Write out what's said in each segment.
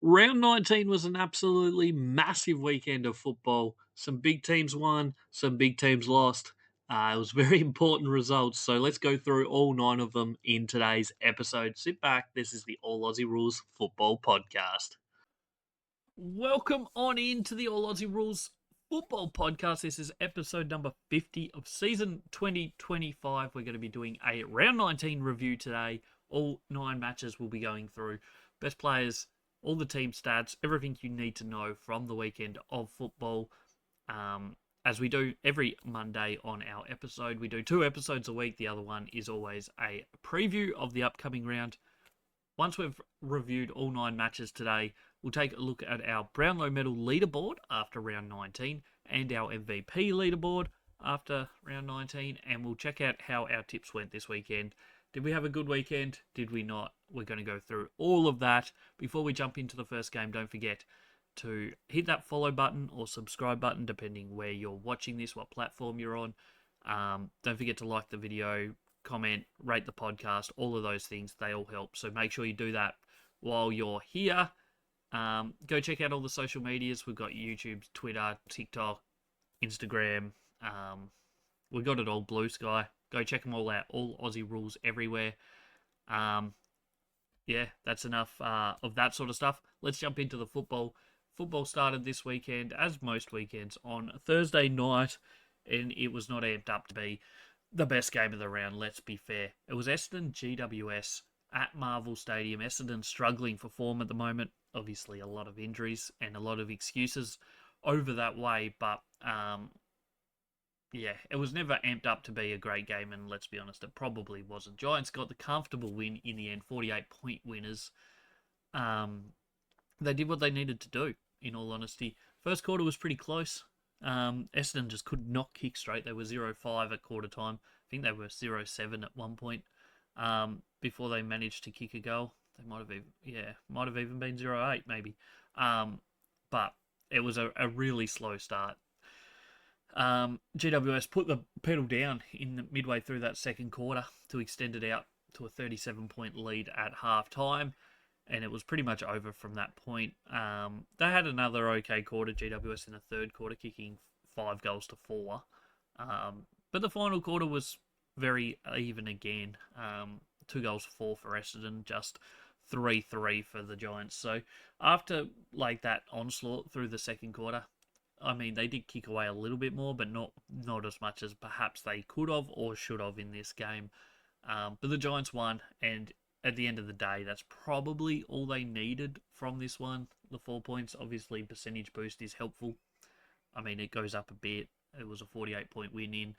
Round 19 was an absolutely massive weekend of football. Some big teams won, some big teams lost. It was very important results, so let's go through all nine of them in today's episode. Sit back, this is the All Aussie Rules Football Podcast. Welcome on into the All Aussie Rules Football Podcast. This is episode number 50 of season 2025. We're going to be doing a round 19 review today. All nine matches we'll be going through. Best players, all the team stats, everything you need to know from the weekend of football. As we do every Monday on our episode, we do 2 episodes a week. The other one is always a preview of the upcoming round. Once we've reviewed all 9 matches today, we'll take a look at our Brownlow Medal leaderboard after round 19 and our MVP leaderboard after round 19, and we'll check out how our tips went this weekend. Did we have a good weekend? Did we not? We're going to go through all of that. Before we jump into the first game, don't forget to hit that follow button or subscribe button, depending where you're watching this, what platform you're on. Don't forget to like the video, comment, rate the podcast, all of those things. They all help. So make sure you do that while you're here. Go check out all the social medias. We've got YouTube, Twitter, TikTok, Instagram. We've got it all, Blue Sky. Go check them all out. All Aussie Rules everywhere. Yeah, that's enough of that sort of stuff. Let's jump into the football. Football started this weekend, as most weekends, on Thursday night, and it was not amped up to be the best game of the round, let's be fair. It was Essendon GWS at Marvel Stadium. Essendon struggling for form at the moment. Obviously, a lot of injuries and a lot of excuses over that way, but yeah, it was never amped up to be a great game, and let's be honest, it probably wasn't. Giants got the comfortable win in the end, 48-point winners. They did what they needed to do, in all honesty. First quarter was pretty close. Essendon just could not kick straight. They were 0-5 at quarter time. I think they were 0-7 at one point before they managed to kick a goal. They might have even been 0-8 maybe. But it was a really slow start. GWS put the pedal down in the midway through that second quarter to extend it out to a 37-point lead at half time, and it was pretty much over from that point. They had another okay quarter, GWS, in the third quarter, kicking 5 goals to 4. But the final quarter was very even again. 2 goals to 4 for Essendon, just 3-3 for the Giants. So after like that onslaught through the second quarter, I mean, they did kick away a little bit more, but not as much as perhaps they could have or should have in this game. But the Giants won, and at the end of the day, that's probably all they needed from this one. The 4 points, obviously, percentage boost is helpful. I mean, it goes up a bit. It was a 48-point win in,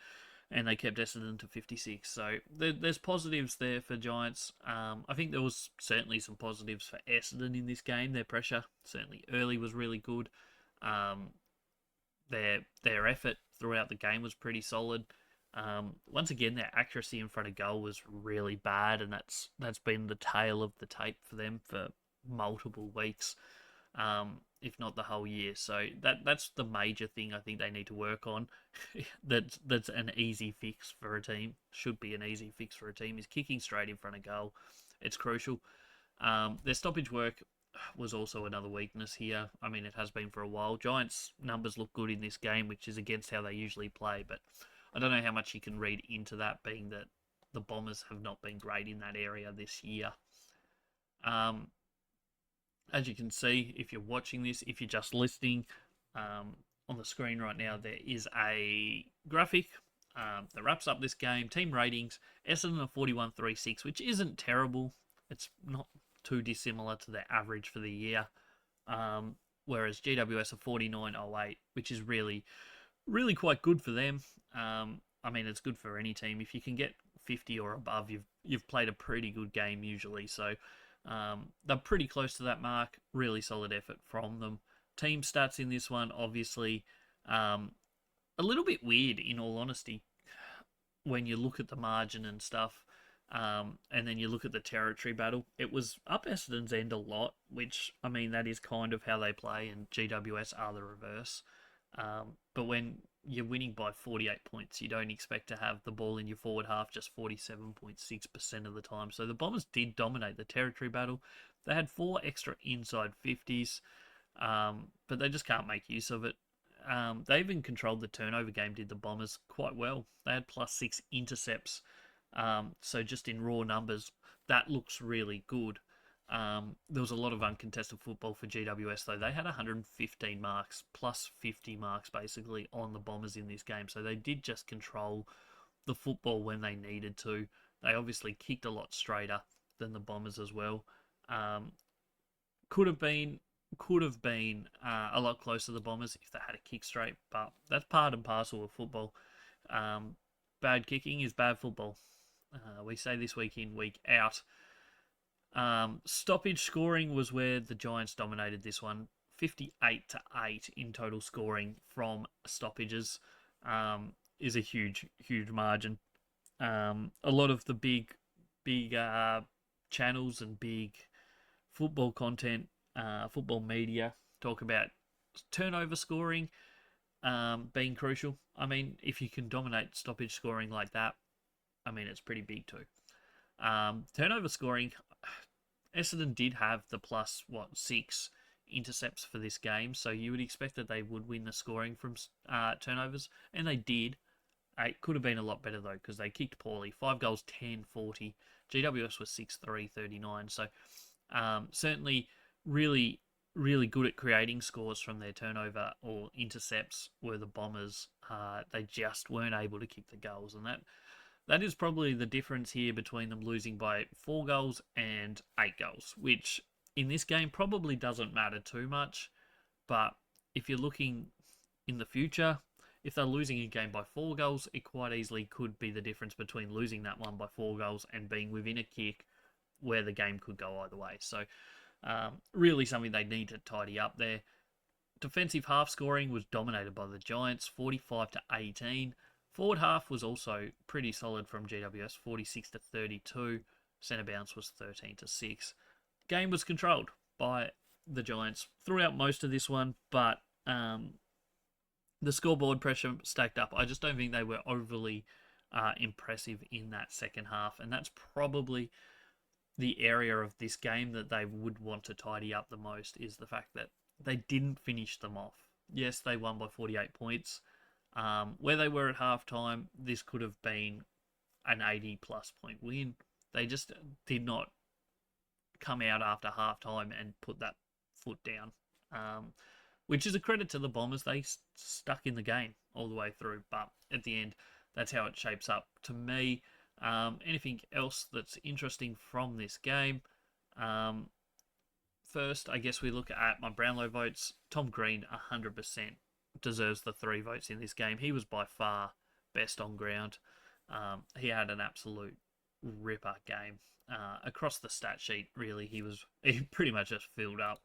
and they kept Essendon to 56. So there's positives there for Giants. I think there was certainly some positives for Essendon in this game. Their pressure, certainly early, was really good. Their effort throughout the game was pretty solid. Once again, their accuracy in front of goal was really bad, and that's been the tail of the tape for them for multiple weeks, if not the whole year. So that's the major thing I think they need to work on. that's an easy fix for a team. Should be an easy fix for a team, is kicking straight in front of goal. It's crucial. Their stoppage work was also another weakness here. I mean, it has been for a while. Giants' numbers look good in this game, which is against how they usually play, but I don't know how much you can read into that, being that the Bombers have not been great in that area this year. As you can see, if you're watching this, if you're just listening, on the screen right now, there is a graphic that wraps up this game. Team ratings, Essendon are 41.36, which isn't terrible. It's not too dissimilar to their average for the year. Whereas GWS are 49.08, which is really, really quite good for them. I mean, it's good for any team. If you can get 50 or above, you've played a pretty good game usually. So they're pretty close to that mark. Really solid effort from them. Team stats in this one, obviously, a little bit weird in all honesty, when you look at the margin and stuff. And then you look at the territory battle. It was up Essendon's end a lot, which, I mean, that is kind of how they play, and GWS are the reverse. But when you're winning by 48 points, you don't expect to have the ball in your forward half just 47.6% of the time. So the Bombers did dominate the territory battle. They had 4 extra inside 50s, but they just can't make use of it. They even controlled the turnover game, did the Bombers, quite well. They had +6 intercepts. So just in raw numbers, that looks really good. There was a lot of uncontested football for GWS, though. They had 115 marks, +50 marks, basically, on the Bombers in this game. So they did just control the football when they needed to. They obviously kicked a lot straighter than the Bombers as well. Could have been a lot closer to the Bombers if they had a kick straight, but that's part and parcel of football. Bad kicking is bad football. We say this week in, week out. Stoppage scoring was where the Giants dominated this one. 58-8 in total scoring from stoppages is a huge margin. A lot of the big channels and big football content, football media talk about turnover scoring being crucial. I mean, if you can dominate stoppage scoring like that, I mean, it's pretty big too. Turnover scoring, Essendon did have the +6 intercepts for this game, so you would expect that they would win the scoring from turnovers, and they did. It could have been a lot better though, because they kicked poorly. 5 goals, 10-40. GWS was 6-3, 39. So certainly really good at creating scores from their turnover or intercepts were the Bombers. They just weren't able to kick the goals, and that is probably the difference here between them losing by 4 goals and 8 goals, which in this game probably doesn't matter too much. But if you're looking in the future, if they're losing a game by 4 goals, it quite easily could be the difference between losing that one by 4 goals and being within a kick where the game could go either way. So really something they need to tidy up there. Defensive half scoring was dominated by the Giants, 45-18. Forward half was also pretty solid from GWS, 46-32. Centre bounce was 13-6. Game was controlled by the Giants throughout most of this one, but the scoreboard pressure stacked up. I just don't think they were overly impressive in that second half, and that's probably the area of this game that they would want to tidy up the most, is the fact that they didn't finish them off. Yes, they won by 48 points. Where they were at halftime, this could have been an 80-plus point win. They just did not come out after halftime and put that foot down, which is a credit to the Bombers. They stuck in the game all the way through, but at the end, that's how it shapes up to me. Anything else that's interesting from this game? First, I guess we look at my Brownlow votes. Tom Green, 100% deserves the 3 votes in this game. He was by far best on ground. He had an absolute ripper game. Across the stat sheet, really, he pretty much just filled up.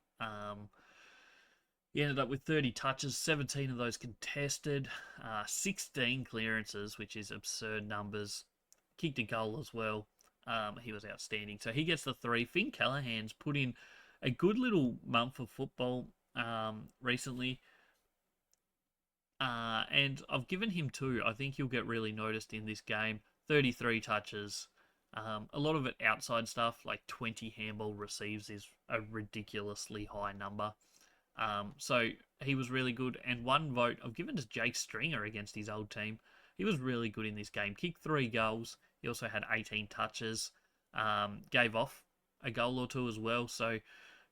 He ended up with 30 touches, 17 of those contested, 16 clearances, which is absurd numbers. Kicked a goal as well. He was outstanding. So he gets the 3. Finn Callahan's put in a good little month of football recently. And I've given him 2. I think he'll get really noticed in this game. 33 touches. A lot of it outside stuff, like 20 handball receives is a ridiculously high number. So he was really good. And 1 vote I've given to Jake Stringer against his old team. He was really good in this game. Kicked 3 goals. He also had 18 touches. Gave off a goal or 2 as well. So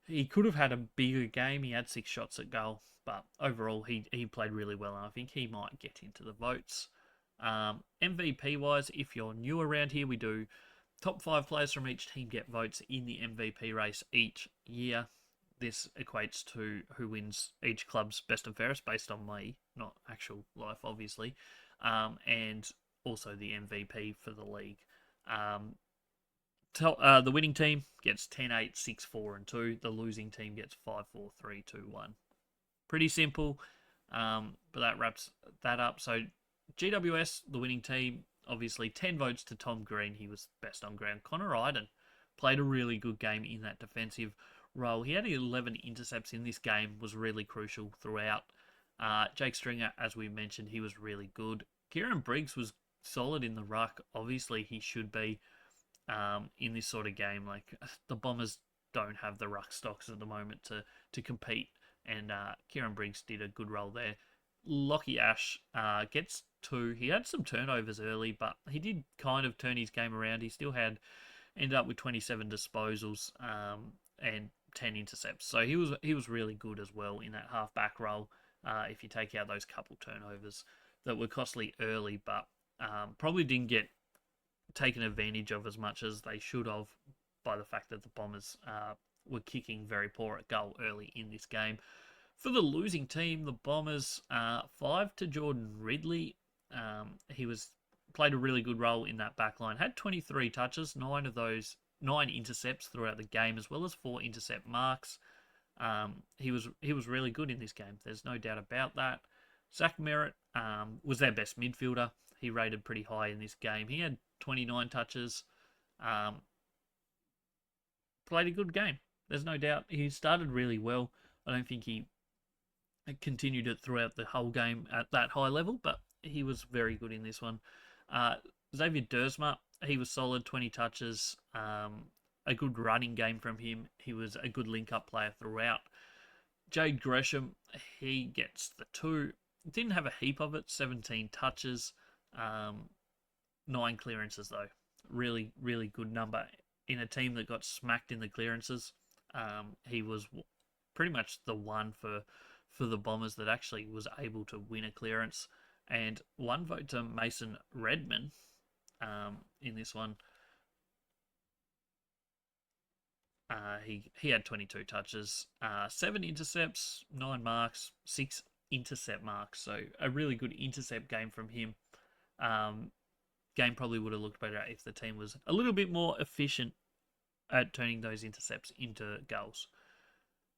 he could have had a bigger game. He had 6 shots at goal. But overall, he played really well. And I think he might get into the votes. MVP-wise, if you're new around here, we do top 5 players from each team get votes in the MVP race each year. This equates to who wins each club's best and fairest based on me, not actual life, obviously. And also the MVP for the league. The winning team gets 10-8, 6-4, and 2. The losing team gets 5-4, 3, 2, 1. Pretty simple, but that wraps that up. So GWS, the winning team, obviously 10 votes to Tom Green. He was best on ground. Connor Iden played a really good game in that defensive role. He had 11 intercepts in this game, was really crucial throughout. Jake Stringer, as we mentioned, he was really good. Kieran Briggs was solid in the ruck. Obviously, he should be in this sort of game. Like, the Bombers don't have the ruck stocks at the moment to compete. And Kieran Briggs did a good role there. Lockie Ash gets 2. He had some turnovers early, but he did kind of turn his game around. He still ended up with 27 disposals and 10 intercepts. So he was really good as well in that half-back role if you take out those couple turnovers that were costly early, but probably didn't get taken advantage of as much as they should have by the fact that the Bombers were kicking very poor at goal early in this game. For the losing team, the Bombers, 5 to Jordan Ridley. He played a really good role in that back line. Had 23 touches, 9 of those, 9 intercepts throughout the game, as well as 4 intercept marks. He was really good in this game. There's no doubt about that. Zach Merritt was their best midfielder. He rated pretty high in this game. He had 29 touches. Played a good game. There's no doubt. He started really well. I don't think he continued it throughout the whole game at that high level, but he was very good in this one. Xavier Dersma, he was solid, 20 touches. A good running game from him. He was a good link-up player throughout. Jade Gresham, he gets the 2. Didn't have a heap of it, 17 touches. 9 clearances, though. Really, really good number. In a team that got smacked in the clearances, he was pretty much the one for the Bombers that actually was able to win a clearance. And 1 vote to Mason Redman in this one. He had 22 touches, 7 intercepts, 9 marks, 6 intercept marks. So a really good intercept game from him. Game probably would have looked better if the team was a little bit more efficient at turning those intercepts into goals.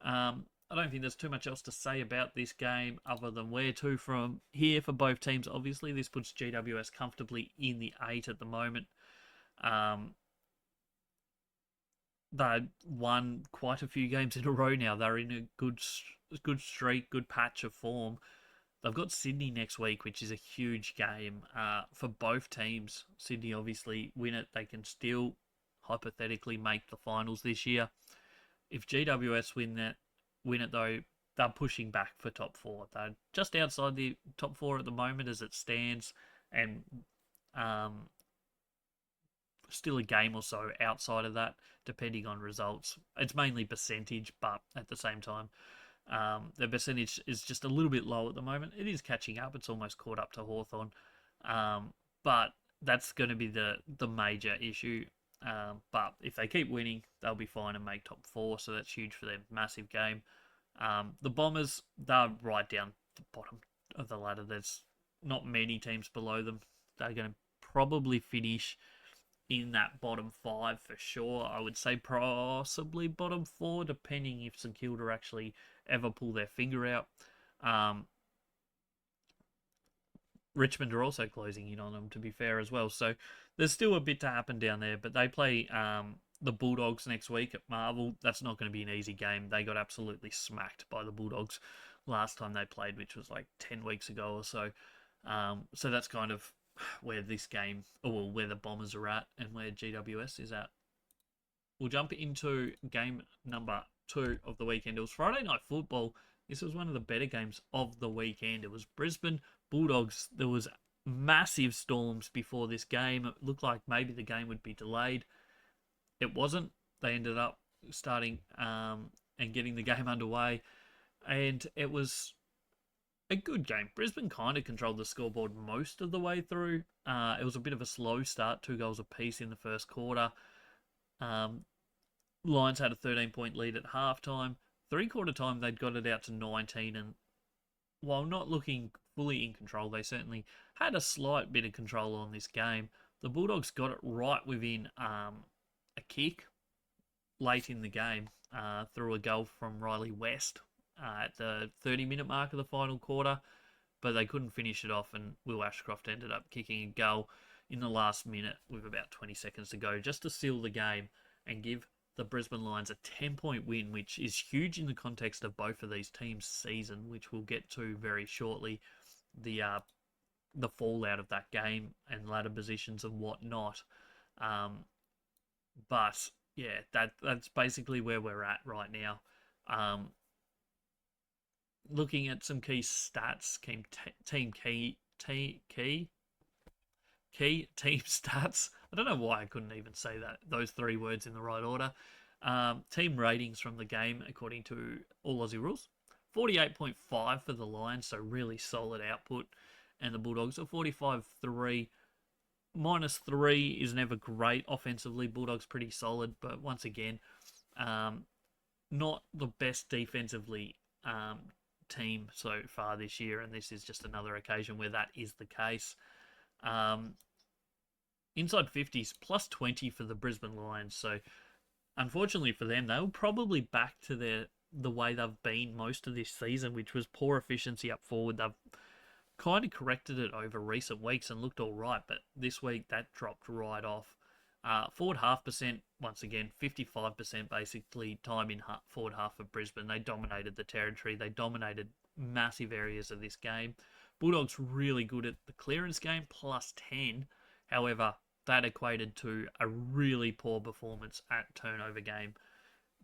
I don't think there's too much else to say about this game other than where to from here for both teams. Obviously, this puts GWS comfortably in the 8 at the moment. They won quite a few games in a row now. They're in a good streak, good patch of form. They've got Sydney next week, which is a huge game for both teams. Sydney obviously win it. They can still hypothetically make the finals this year. If GWS win it though, they're pushing back for top 4. They're just outside the top 4 at the moment as it stands, and still a game or so outside of that, depending on results. It's mainly percentage, but at the same time, the percentage is just a little bit low at the moment. It is catching up. It's almost caught up to Hawthorn. But that's going to be the major issue. But if they keep winning, they'll be fine and make top 4. So that's huge for them. Massive game. The Bombers, they're right down the bottom of the ladder. There's not many teams below them. They're going to probably finish in that bottom 5 for sure. I would say possibly bottom 4, depending if St Kilda actually ever pull their finger out. Richmond are also closing in on them, to be fair, as well. So there's still a bit to happen down there, but they play the Bulldogs next week at Marvel. That's not going to be an easy game. They got absolutely smacked by the Bulldogs last time they played, which was like 10 weeks ago or so. So that's kind of where this game, or where the Bombers are at and where GWS is at. We'll jump into game number 2 of the weekend. It was Friday Night Football. This was one of the better games of the weekend. It was Brisbane Bulldogs. There was massive storms before this game. It looked like maybe the game would be delayed. It wasn't. They ended up starting and getting the game underway. And it was a good game. Brisbane kind of controlled the scoreboard most of the way through. It was a bit of a slow start, 2 goals apiece in the first quarter. Lions had a 13-point lead at halftime. 3-quarter time, they'd got it out to 19, and while not looking fully in control, they certainly had a slight bit of control on this game. The Bulldogs got it right within a kick late in the game through a goal from Riley West at the 30-minute mark of the final quarter, but they couldn't finish it off, and Will Ashcroft ended up kicking a goal in the last minute with about 20 seconds to go just to seal the game and give the Brisbane Lions a 10-point win, which is huge in the context of both of these teams' season, which we'll get to very shortly. The fallout of that game and ladder positions and whatnot. But yeah, that's basically where we're at right now. Um, Looking at some key stats, team key team stats. I don't know why I couldn't even say those three words in the right order. Team ratings from the game according to All Aussie Rules. 48.5 for the Lions, so really solid output. And the Bulldogs are 45.3. -3 is never great offensively. Bulldogs pretty solid, but once again, um, not the best defensively team so far this year, and this is just another occasion where that is the case. Um, Inside 50s, +20 for the Brisbane Lions. So unfortunately for them, they were probably back to the way they've been most of this season, which was poor efficiency up forward. They've kind of corrected it over recent weeks and looked all right, but this week that dropped right off. Forward half percent, once again, 55% basically time in forward half of Brisbane. They dominated the territory. They dominated massive areas of this game. Bulldogs really good at the clearance game, +10. However, that equated to a really poor performance at turnover game.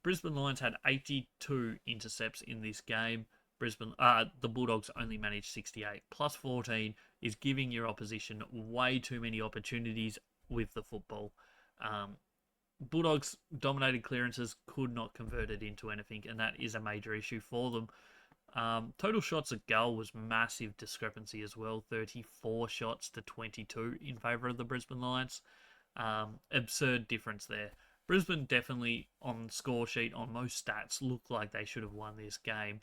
Brisbane Lions had 82 intercepts in this game. The Bulldogs only managed 68. +14 is giving your opposition way too many opportunities with the football. Bulldogs dominated clearances, could not convert it into anything, and that is a major issue for them. Total shots at goal was massive discrepancy as well, 34 shots to 22 in favour of the Brisbane Lions. Absurd difference there. Brisbane definitely on score sheet, on most stats, look like they should have won this game.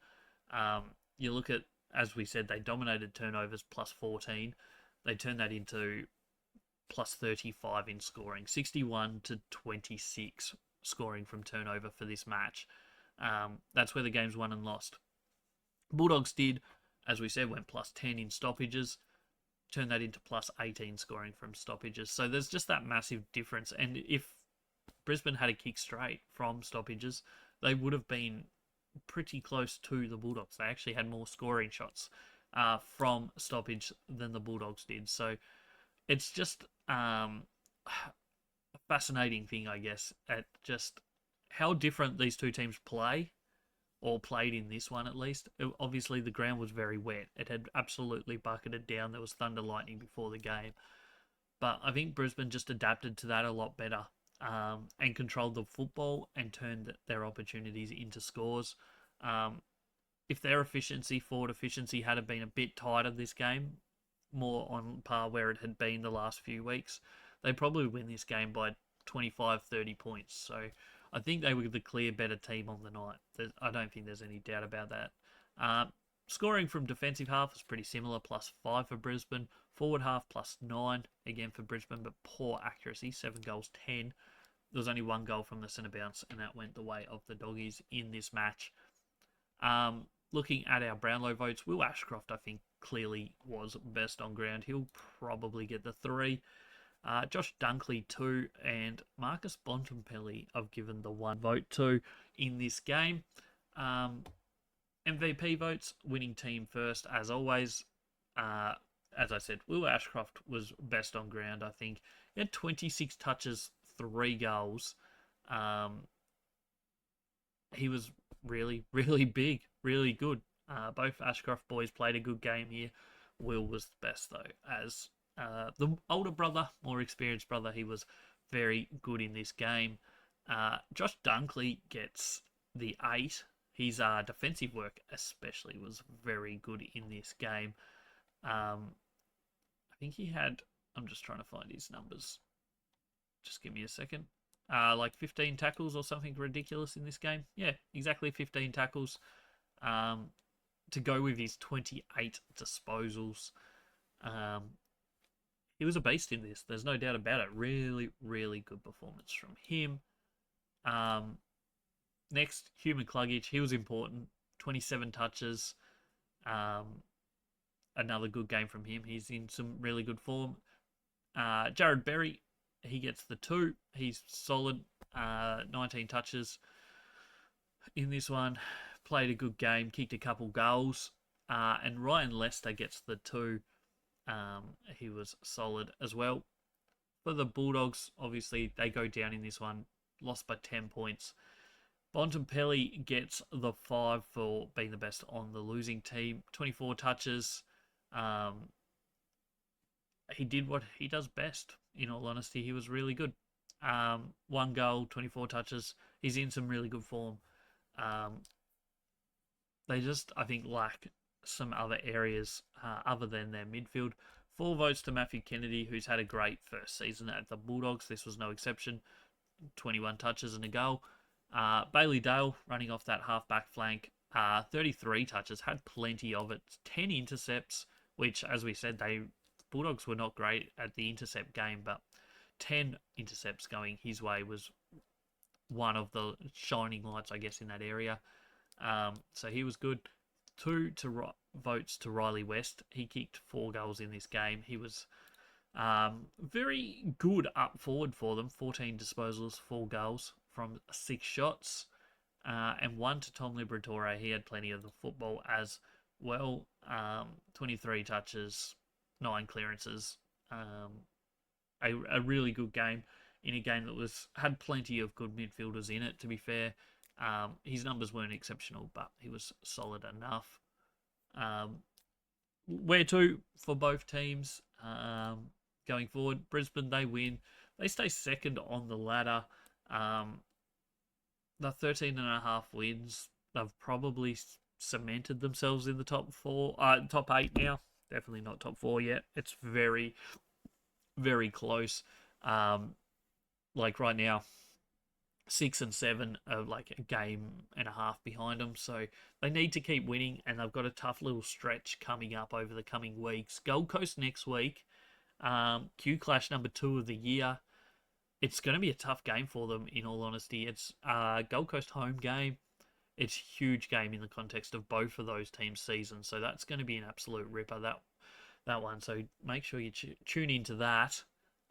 You look at, as we said, they dominated turnovers, +14. They turned that into +35 in scoring, 61 to 26 scoring from turnover for this match. That's where the game's won and lost. Bulldogs did, as we said, went +10 in stoppages, turned that into +18 scoring from stoppages. So there's just that massive difference. And if Brisbane had a kick straight from stoppages, they would have been pretty close to the Bulldogs. They actually had more scoring shots from stoppage than the Bulldogs did. So it's just a fascinating thing, I guess, at just how different these two teams play, or played in this one at least. Obviously, the ground was very wet. It had absolutely bucketed down. There was thunder lightning before the game. But I think Brisbane just adapted to that a lot better and controlled the football and turned their opportunities into scores. If their forward efficiency, had been a bit tighter this game, more on par where it had been the last few weeks, they probably win this game by 25, 30 points. So I think they were the clear better team on the night. I don't think there's any doubt about that. Scoring from defensive half was pretty similar, +5 for Brisbane. Forward half, +9, again for Brisbane, but poor accuracy, 7 goals, 10. There was only 1 goal from the centre bounce, and that went the way of the Doggies in this match. Looking at our Brownlow votes, Will Ashcroft, I think, clearly was best on ground. He'll probably get the 3. Josh Dunkley 2, and Marcus Bontempelli I've given the 1 vote to in this game. MVP votes, winning team first as always. As I said, Will Ashcroft was best on ground, I think. He had 26 touches, 3 goals. He was really, really big, really good. Both Ashcroft boys played a good game here. Will was the best, though, as the older brother, more experienced brother. He was very good in this game. Josh Dunkley gets the 8. His defensive work especially was very good in this game. I think he had, I'm just trying to find his numbers. Just give me a second. Like 15 tackles or something ridiculous in this game. Yeah, exactly 15 tackles. To go with his 28 disposals. He was a beast in this. There's no doubt about it. Really, really good performance from him. Next, Human Cluggage. He was important. 27 touches. Another good game from him. He's in some really good form. Jared Berry, he gets the 2. He's solid. 19 touches in this one. Played a good game. Kicked a couple goals. And Ryan Lester gets the 2. He was solid as well. For the Bulldogs, obviously, they go down in this one. lost by 10 points. Bontempelli gets the 5 for being the best on the losing team. 24 touches. He did what he does best, in all honesty. He was really good. 1 goal, 24 touches. He's in some really good form. They just, I think, lack some other areas other than their midfield. 4 votes to Matthew Kennedy, who's had a great first season at the Bulldogs. This was no exception. 21 touches and a goal. Bailey Dale running off that half-back flank. 33 touches, had plenty of it. 10 intercepts, which, as we said, Bulldogs were not great at the intercept game, but 10 intercepts going his way was one of the shining lights, I guess, in that area. So he was good. 2 votes to Riley West. He kicked 4 goals in this game. He was very good up forward for them. 14 disposals, 4 goals from 6 shots. And 1 to Tom Liberatore. He had plenty of the football as well. 23 touches, 9 clearances. A really good game in a game that had plenty of good midfielders in it, to be fair. His numbers weren't exceptional, but he was solid enough. Where to for both teams going forward? Brisbane, they win. They stay second on the ladder. The 13.5 wins, they've probably cemented themselves in the top 8 now. Definitely not top 4 yet. It's very, very close. Like right now, 6 and 7 are like a game and a half behind them. So they need to keep winning, and they've got a tough little stretch coming up over the coming weeks. Gold Coast next week. Q Clash number 2 of the year. It's going to be a tough game for them, in all honesty. It's a Gold Coast home game. It's a huge game in the context of both of those teams' seasons. So that's going to be an absolute ripper, that one. So make sure you tune into that.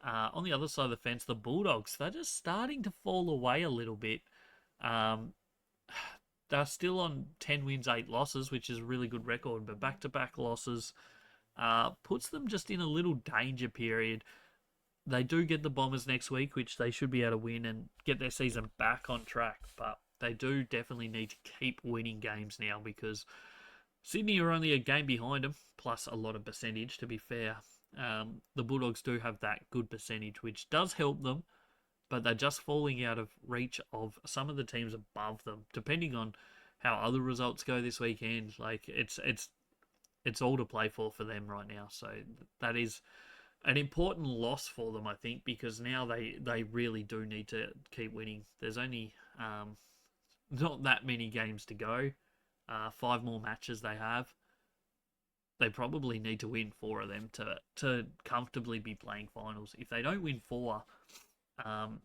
On the other side of the fence, the Bulldogs, they're just starting to fall away a little bit. They're still on 10 wins, 8 losses, which is a really good record. But back-to-back losses puts them just in a little danger period. They do get the Bombers next week, which they should be able to win and get their season back on track. But they do definitely need to keep winning games now, because Sydney are only a game behind them, plus a lot of percentage, to be fair. The Bulldogs do have that good percentage, which does help them, but they're just falling out of reach of some of the teams above them, depending on how other results go this weekend. Like, it's all to play for them right now. So that is an important loss for them, I think, because now they really do need to keep winning. There's only not that many games to go. 5 more matches they have. They probably need to win 4 of them to comfortably be playing finals. If they don't win 4,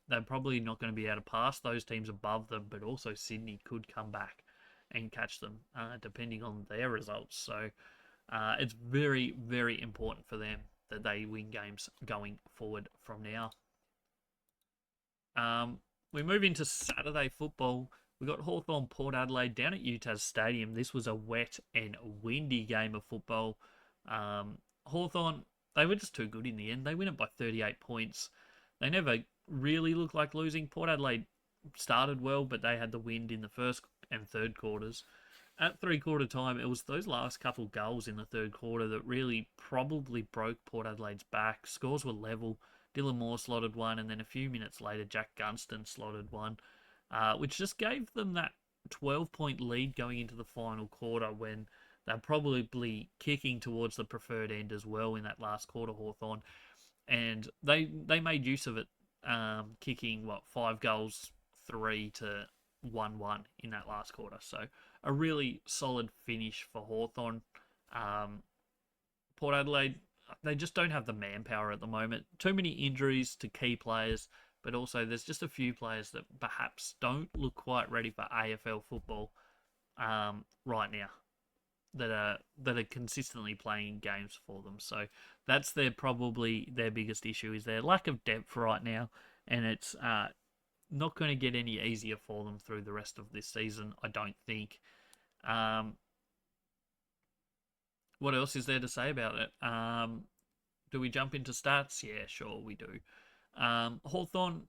they're probably not going to be able to pass those teams above them, but also Sydney could come back and catch them, depending on their results. So it's very, very important for them that they win games going forward from now. We move into Saturday football. We got Hawthorn Port Adelaide down at UTAS Stadium. This was a wet and windy game of football. Hawthorn, they were just too good in the end. They win it by 38 points. They never really looked like losing. Port Adelaide started well, but they had the wind in the first and third quarters. At 3-quarter time, it was those last couple goals in the third quarter that really probably broke Port Adelaide's back. Scores were level. Dylan Moore slotted one, and then a few minutes later, Jack Gunston slotted one, which just gave them that 12-point lead going into the final quarter, when they're probably kicking towards the preferred end as well in that last quarter, Hawthorn. And they made use of it, kicking, 5 goals, 3 to 1-1 in that last quarter. So a really solid finish for Hawthorn. Port Adelaide, they just don't have the manpower at the moment. Too many injuries to key players, but also there's just a few players that perhaps don't look quite ready for AFL football right now, that are consistently playing games for them. So that's probably their biggest issue, is their lack of depth right now, and it's not going to get any easier for them through the rest of this season, I don't think. What else is there to say about it? Do we jump into stats? Yeah, sure, we do. Hawthorn,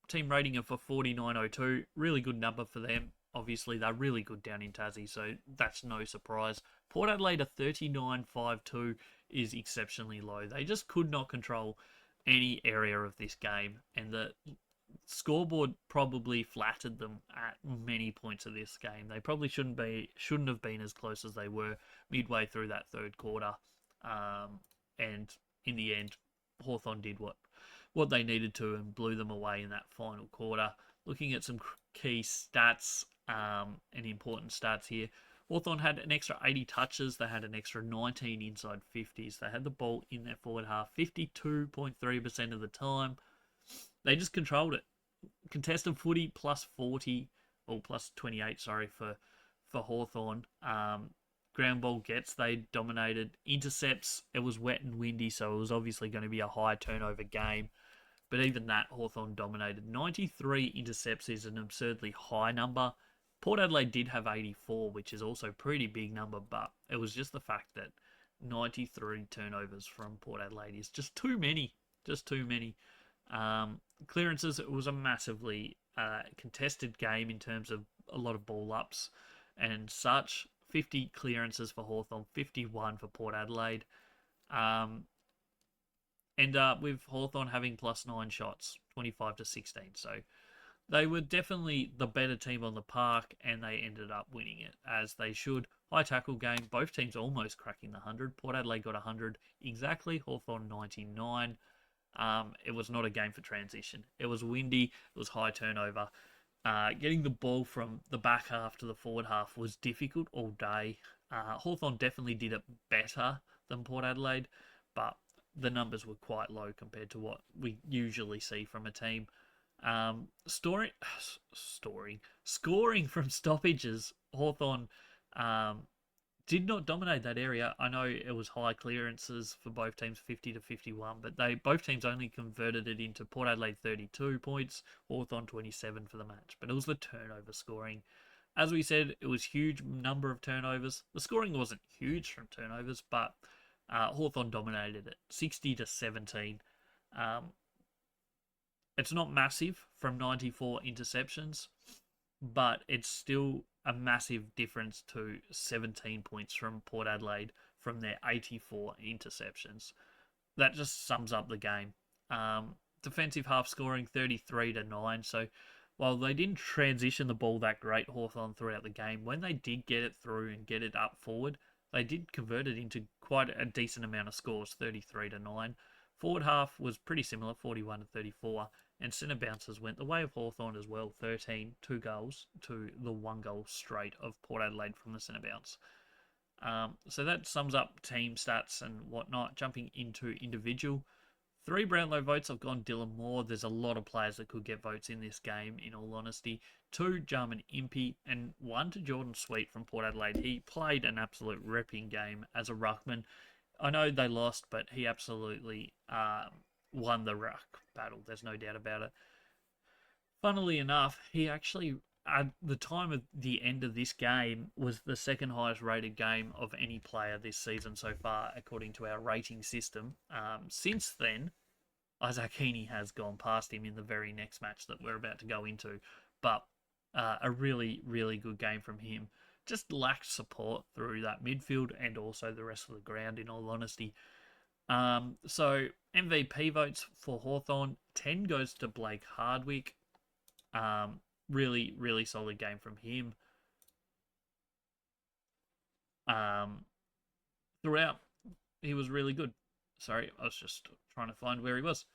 team rating of a 49.02. Really good number for them. Obviously, they're really good down in Tassie, so that's no surprise. Port Adelaide, a 39.52 is exceptionally low. They just could not control any area of this game, and the scoreboard probably flattered them at many points of this game. They probably shouldn't have been as close as they were midway through that third quarter. And in the end, Hawthorn did what they needed to and blew them away in that final quarter. Looking at some key stats and important stats here. Hawthorn had an extra 80 touches. They had an extra 19 inside 50s. They had the ball in their forward half 52.3% of the time. They just controlled it. Contested footy plus 40, or plus 28, sorry, for Hawthorn. Ground ball gets, they dominated. Intercepts, it was wet and windy, so it was obviously going to be a high turnover game. But even that, Hawthorn dominated. 93 intercepts is an absurdly high number. Port Adelaide did have 84, which is also a pretty big number, but it was just the fact that 93 turnovers from Port Adelaide is just too many. Just too many. Clearances, it was a massively contested game in terms of a lot of ball ups and such. 50 clearances for Hawthorn, 51 for Port Adelaide. End up with Hawthorn having plus 9 shots, 25 to 16. So they were definitely the better team on the park, and they ended up winning it, as they should. High tackle game, both teams almost cracking the 100. Port Adelaide got 100 exactly, Hawthorn 99. It was not a game for transition. It was windy, it was high turnover. Getting the ball from the back half to the forward half was difficult all day. Hawthorn definitely did it better than Port Adelaide, but the numbers were quite low compared to what we usually see from a team. Scoring from stoppages, Hawthorn did not dominate that area. I know it was high clearances for both teams, 50 to 51, but both teams only converted it into Port Adelaide 32 points, Hawthorn 27 for the match. But it was the turnover scoring. As we said, it was huge number of turnovers. The scoring wasn't huge from turnovers, but Hawthorn dominated it, 60 to 17. It's not massive from 94 interceptions, but it's still a massive difference to 17 points from Port Adelaide from their 84 interceptions. That just sums up the game. Defensive half scoring 33 to 9. So while they didn't transition the ball that great, Hawthorn, throughout the game, when they did get it through and get it up forward, they did convert it into quite a decent amount of scores, 33 to 9. Forward half was pretty similar, 41 to 34. And centre bounces went the way of Hawthorn as well, 13, 2 goals to the 1 goal straight of Port Adelaide from the centre bounce. So that sums up team stats and whatnot. Jumping into individual, 3 Brownlow votes. I've gone Dylan Moore. There's a lot of players that could get votes in this game, in all honesty. 2 Jarman Impey and 1 to Jordan Sweet from Port Adelaide. He played an absolute ripping game as a ruckman. I know they lost, but he absolutely won the ruck battle. There's no doubt about it. Funnily enough, he actually, at the time of the end of this game, was the second highest rated game of any player this season so far, according to our rating system. Since then, Isaac Heaney has gone past him in the very next match that we're about to go into. But a really, really good game from him. Just lacked support through that midfield and also the rest of the ground, in all honesty. So MVP votes for Hawthorn, 10 goes to Blake Hardwick. Really, really solid game from him. Throughout, he was really good. Sorry, I was just trying to find where he was.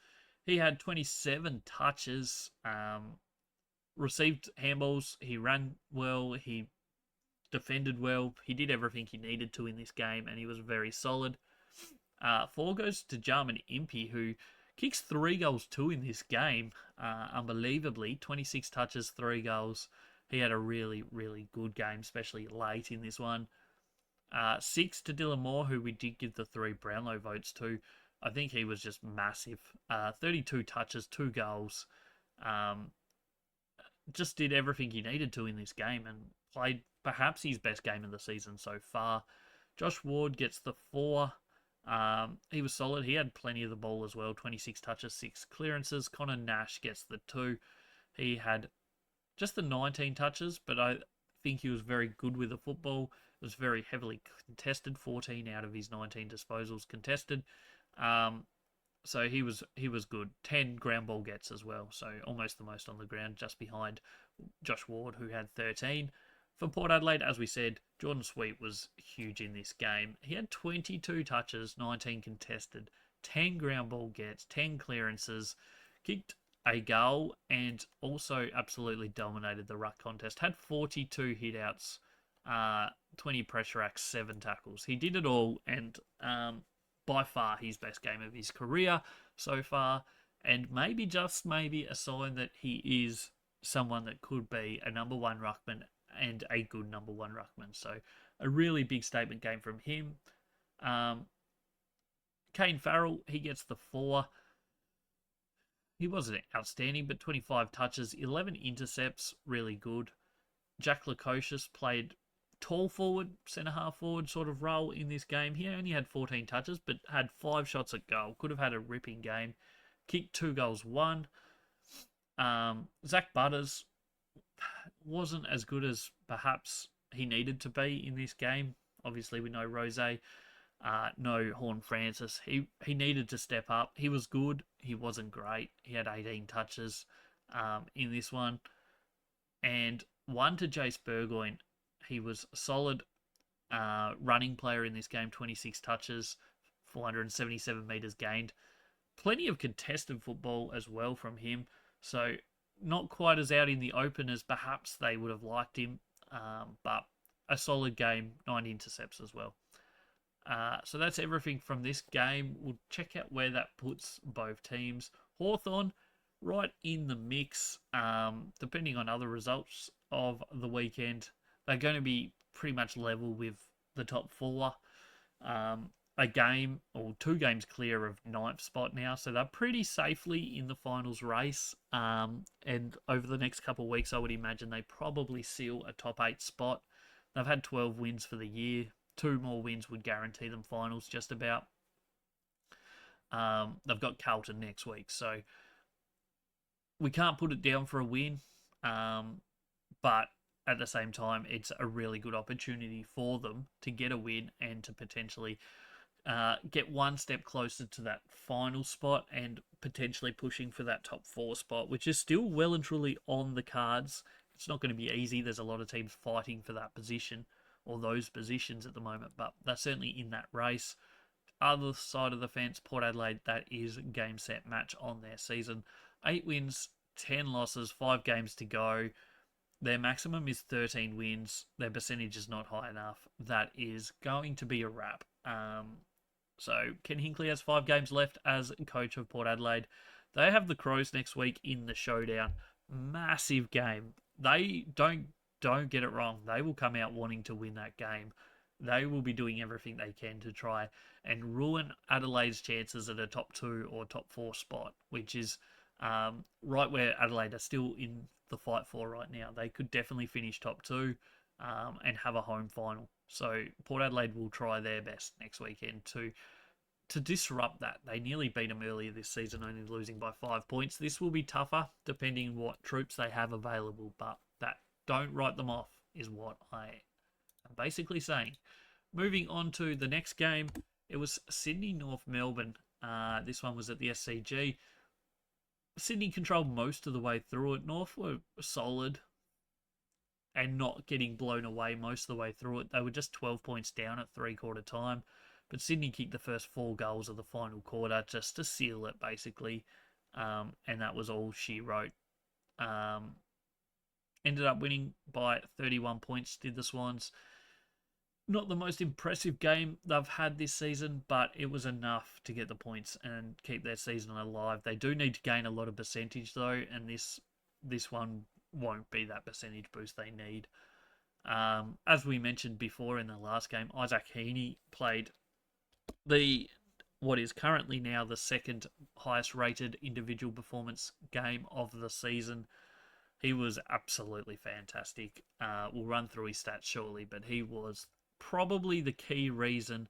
He had 27 touches, received handballs, he ran well, he defended well, he did everything he needed to in this game, and he was very solid. 4 goes to Jarman Impey, who kicks 3 goals too in this game, unbelievably. 26 touches, 3 goals. He had a really, really good game, especially late in this one. 6 to Dylan Moore, who we did give the 3 Brownlow votes to. I think he was just massive. 32 touches, 2 goals. Just did everything he needed to in this game and played perhaps his best game of the season so far. Josh Ward gets the 4. He was solid. He had plenty of the ball as well. 26 touches, 6 clearances. Connor Nash gets the 2. He had just the 19 touches, but I think he was very good with the football. It was very heavily contested. 14 out of his 19 disposals contested. So he was good. 10 ground ball gets as well, so almost the most on the ground, just behind Josh Ward, who had 13. For Port Adelaide, as we said, Jordan Sweet was huge in this game. He had 22 touches, 19 contested, 10 ground ball gets, 10 clearances, kicked a goal, and also absolutely dominated the ruck contest. Had 42 hitouts, 20 pressure acts, 7 tackles. He did it all, and by far his best game of his career so far, and maybe, just maybe, a sign that he is someone that could be a number one ruckman and a good number one ruckman. So a really big statement game from him. Kane Farrell, he gets the 4. He wasn't outstanding, but 25 touches, 11 intercepts, really good. Jack Lukosius played tall forward, centre-half forward sort of role in this game. He only had 14 touches, but had 5 shots at goal. Could have had a ripping game. Kicked 2 goals, 1. Zach Butters wasn't as good as perhaps he needed to be in this game. Obviously, we know Rose, no Horn Francis. He needed to step up. He was good. He wasn't great. He had 18 touches in this one. And 1 to Jace Burgoyne. He was a solid running player in this game, 26 touches, 477 metres gained. Plenty of contested football as well from him. So not quite as out in the open as perhaps they would have liked him, but a solid game, 9 intercepts as well. So that's everything from this game. We'll check out where that puts both teams. Hawthorn, right in the mix, depending on other results of the weekend. They're going to be pretty much level with the top 4. A game or 2 games clear of 9th spot now, so they're pretty safely in the finals race. And over the next couple of weeks, I would imagine they probably seal a top 8 spot. They've had 12 wins for the year. 2 more wins would guarantee them finals just about. They've got Carlton next week, so we can't put it down for a win. But at the same time, it's a really good opportunity for them to get a win and to potentially get one step closer to that final spot and potentially pushing for that top 4 spot, which is still well and truly on the cards. It's not going to be easy. There's a lot of teams fighting for that position or those positions at the moment, but they're certainly in that race. Other side of the fence, Port Adelaide, that is game, set, match on their season. 8 wins, 10 losses, 5 games to go. Their maximum is 13 wins. Their percentage is not high enough. That is going to be a wrap. So Ken Hinkley has 5 games left as coach of Port Adelaide. They have the Crows next week in the showdown. Massive game. They don't get it wrong. They will come out wanting to win that game. They will be doing everything they can to try and ruin Adelaide's chances at a top 2 or top 4 spot, which is right where Adelaide are still in the fight for right now. They could definitely finish top 2 and have a home final. So Port Adelaide will try their best next weekend to disrupt that. They nearly beat them earlier this season, only losing by 5 points. This will be tougher depending on what troops they have available, but that don't write them off is what I am basically saying. Moving on to the next game, it was Sydney North Melbourne. This one was at the SCG. Sydney controlled most of the way through it. North were solid and not getting blown away most of the way through it. They were just 12 points down at 3/4 time. But Sydney kicked the first 4 goals of the final quarter just to seal it, basically. And that was all she wrote. Ended up winning by 31 points, did the Swans. Not the most impressive game they've had this season, but it was enough to get the points and keep their season alive. They do need to gain a lot of percentage, though, and this one won't be that percentage boost they need. As we mentioned before in the last game, Isaac Heaney played what is currently now the 2nd highest rated individual performance game of the season. He was absolutely fantastic. We'll run through his stats shortly, but he was probably the key reason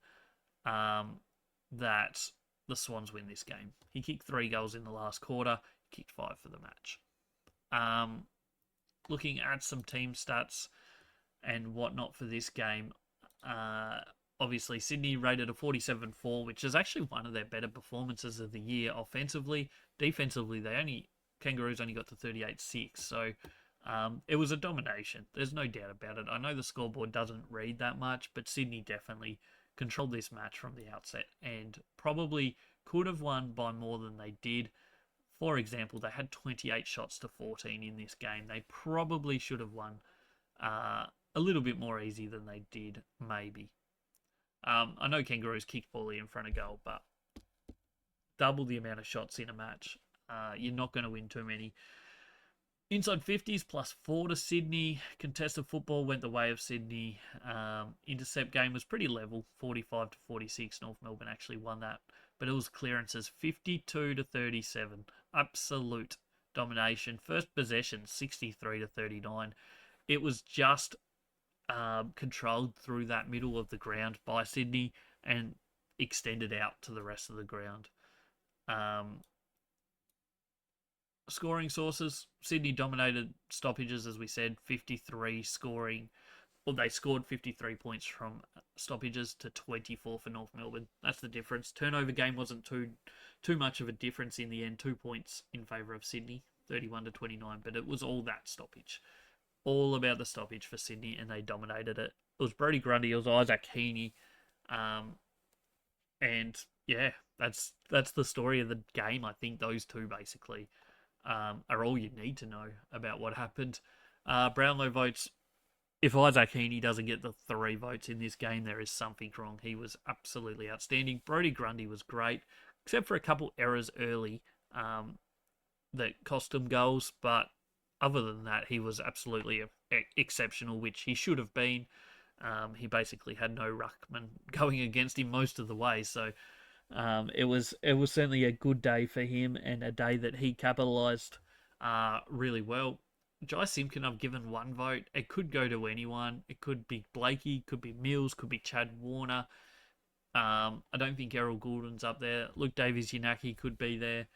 that the Swans win this game. He kicked 3 goals in the last quarter, kicked 5 for the match. Looking at some team stats and whatnot for this game, obviously Sydney rated a 47-4, which is actually one of their better performances of the year offensively. Defensively, Kangaroos only got to 38-6, so it was a domination. There's no doubt about it. I know the scoreboard doesn't read that much, but Sydney definitely controlled this match from the outset and probably could have won by more than they did. For example, they had 28 shots to 14 in this game. They probably should have won a little bit more easy than they did, maybe. I know Kangaroos kicked volley in front of goal, but double the amount of shots in a match. You're not going to win too many. Inside 50s +4 to Sydney. Contested football went the way of Sydney. Intercept game was pretty level, 45-46. North Melbourne actually won that, but it was clearances 52-37. Absolute domination. First possession 63-39. It was just controlled through that middle of the ground by Sydney and extended out to the rest of the ground. Scoring sources, Sydney dominated stoppages, as we said, 53 scoring. Well, they scored 53 points from stoppages to 24 for North Melbourne. That's the difference. Turnover game wasn't too much of a difference in the end. 2 points in favour of Sydney, 31-29, but it was all that stoppage. All about the stoppage for Sydney, and they dominated it. It was Brodie Grundy, it was Isaac Heaney, and yeah, that's the story of the game. I think those two basically are all you need to know about what happened. Brownlow votes. If Isaac Heaney doesn't get the 3 votes in this game, there is something wrong. He was absolutely outstanding. Brodie Grundy was great, except for a couple errors early that cost him goals, but other than that, he was absolutely exceptional, which he should have been. He basically had no ruckman going against him most of the way, so it was certainly a good day for him and a day that he capitalised really well. Jai Simpkin, I've given 1 vote. It could go to anyone. It could be Blakey, could be Mills, could be Chad Warner. I don't think Errol Goulden's up there. Luke Davies-Yanaki could be there.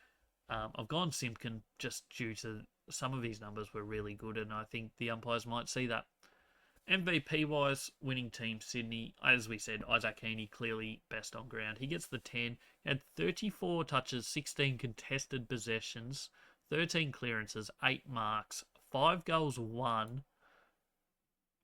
I've gone Simpkin just due to some of his numbers were really good, and I think the umpires might see that. MVP-wise, winning team Sydney, as we said, Isaac Heaney clearly best on ground. He gets the 10. He had 34 touches, 16 contested possessions, 13 clearances, 8 marks, 5 goals, 1,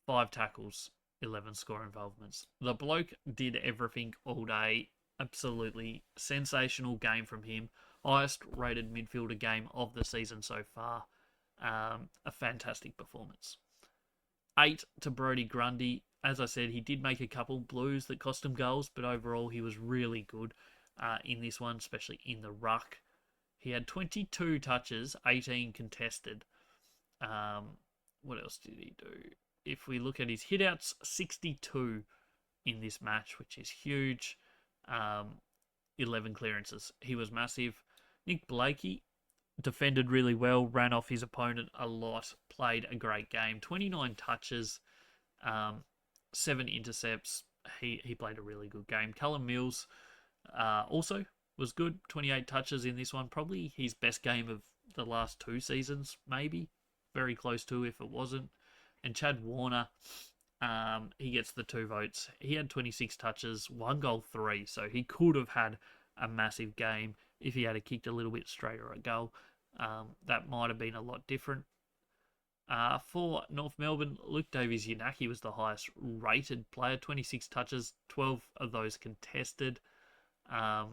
5 tackles, 11 score involvements. The bloke did everything all day. Absolutely sensational game from him. Highest rated midfielder game of the season so far. A fantastic performance. 8 to Brodie Grundy. As I said, he did make a couple blues that cost him goals, but overall he was really good in this one, especially in the ruck. He had 22 touches, 18 contested. What else did he do? If we look at his hitouts, 62 in this match, which is huge. 11 clearances. He was massive. Nick Blakey defended really well, ran off his opponent a lot, played a great game. 29 touches, 7 intercepts. He played a really good game. Callum Mills also was good. 28 touches in this one. Probably his best game of the last 2 seasons, maybe. Very close to if it wasn't. And Chad Warner, he gets the 2 votes. He had 26 touches, 1 goal, 3. So he could have had a massive game if he had kicked a little bit straighter a goal. That might have been a lot different. For North Melbourne, Luke Davies-Yanaki was the highest rated player. 26 touches, 12 of those contested. 5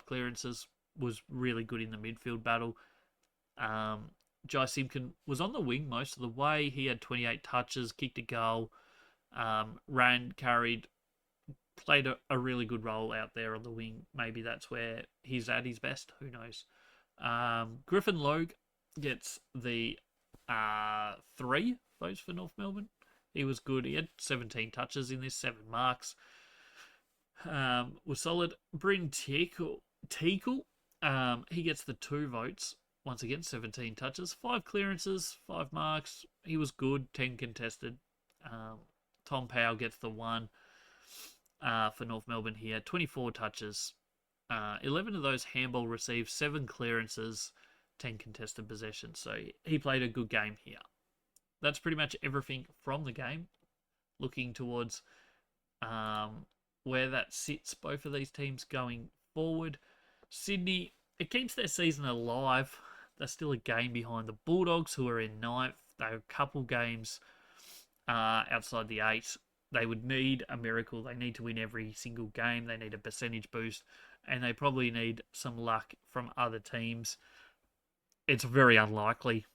clearances, was really good in the midfield battle. Jai Simpkin was on the wing most of the way. He had 28 touches, kicked a goal, ran, carried, played a really good role out there on the wing. Maybe that's where he's at his best. Who knows? Griffin Logue gets the 3 votes for North Melbourne. He was good. He had 17 touches in this, 7 marks. Was solid. Bryn Teakle, he gets the 2 votes. Once again, 17 touches, 5 clearances, 5 marks. He was good, 10 contested. Tom Powell gets the 1 for North Melbourne. He had 24 touches. 11 of those handball received, 7 clearances. 10 contested possessions. So he played a good game here. That's pretty much everything from the game. Looking towards where that sits both of these teams going forward. Sydney, it keeps their season alive. They're still a game behind the Bulldogs, who are in ninth. They're a couple games outside the 8. They would need a miracle. They need to win every single game. They need a percentage boost. And they probably need some luck from other teams. It's very unlikely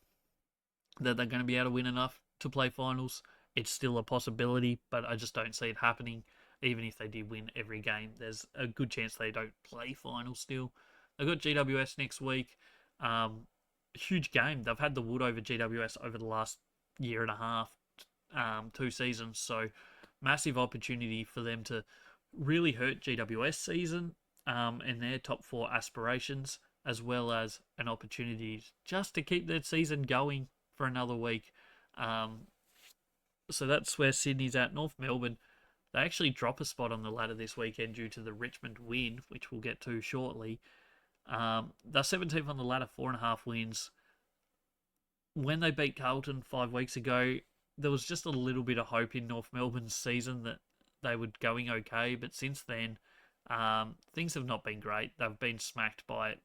that they're going to be able to win enough to play finals. It's still a possibility, but I just don't see it happening. Even if they did win every game, there's a good chance they don't play finals still. They've got GWS next week. Huge game. They've had the wood over GWS over the last year and a half, 2 seasons. So massive opportunity for them to really hurt GWS season and their top 4 aspirations, as well as an opportunity just to keep their season going for another week. So that's where Sydney's at. North Melbourne, they actually drop a spot on the ladder this weekend due to the Richmond win, which we'll get to shortly. They're 17th on the ladder, 4.5 wins. When they beat Carlton 5 weeks ago, there was just a little bit of hope in North Melbourne's season that they were going okay, but since then, things have not been great. They've been smacked by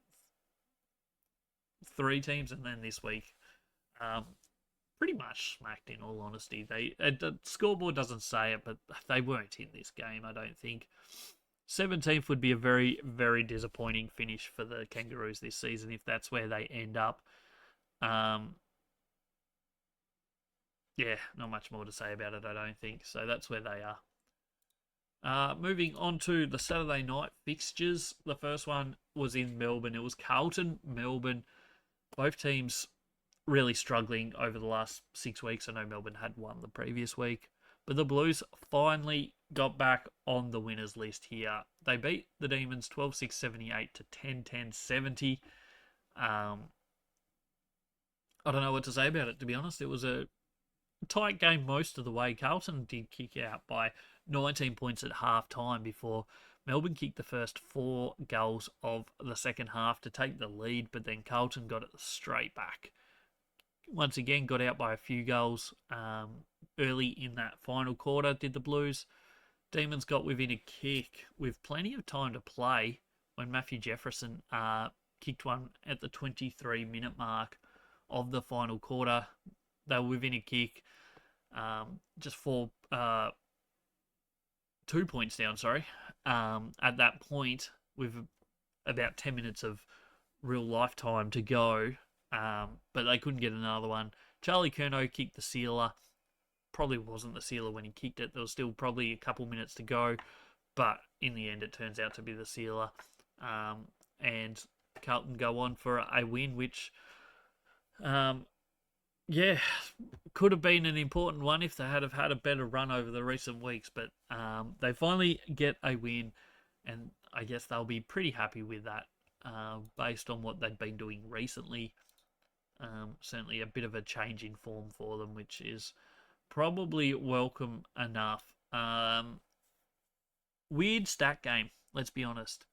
3 teams, and then this week, pretty much smacked, in all honesty. The scoreboard doesn't say it, but they weren't in this game, I don't think. 17th would be a very, very disappointing finish for the Kangaroos this season if that's where they end up. Yeah, not much more to say about it, I don't think. So that's where they are. Moving on to the Saturday night fixtures. The first one was in Melbourne. It was Carlton, Melbourne. Both teams really struggling over the last 6 weeks. I know Melbourne had won the previous week. But the Blues finally got back on the winners list here. They beat the Demons 12-6, 78 to 10-10, 70. I don't know what to say about it, to be honest. It was a tight game most of the way. Carlton did kick out by 19 points at half-time before Melbourne kicked the first 4 goals of the second half to take the lead, but then Carlton got it straight back. Once again, got out by a few goals early in that final quarter, did the Blues. Demons got within a kick with plenty of time to play when Matthew Jefferson kicked one at the 23-minute mark of the final quarter. They were within a kick, just 2 points down, at that point, with about 10 minutes of real lifetime to go, but they couldn't get another one. Charlie Curnow kicked the sealer. Probably wasn't the sealer when he kicked it. There was still probably a couple minutes to go, but in the end it turns out to be the sealer. And Carlton go on for a win, which, could have been an important one if they had have had a better run over the recent weeks, but they finally get a win, and I guess they'll be pretty happy with that based on what they've been doing recently. Certainly a bit of a change in form for them, which is probably welcome enough. Weird stat game, let's be honest.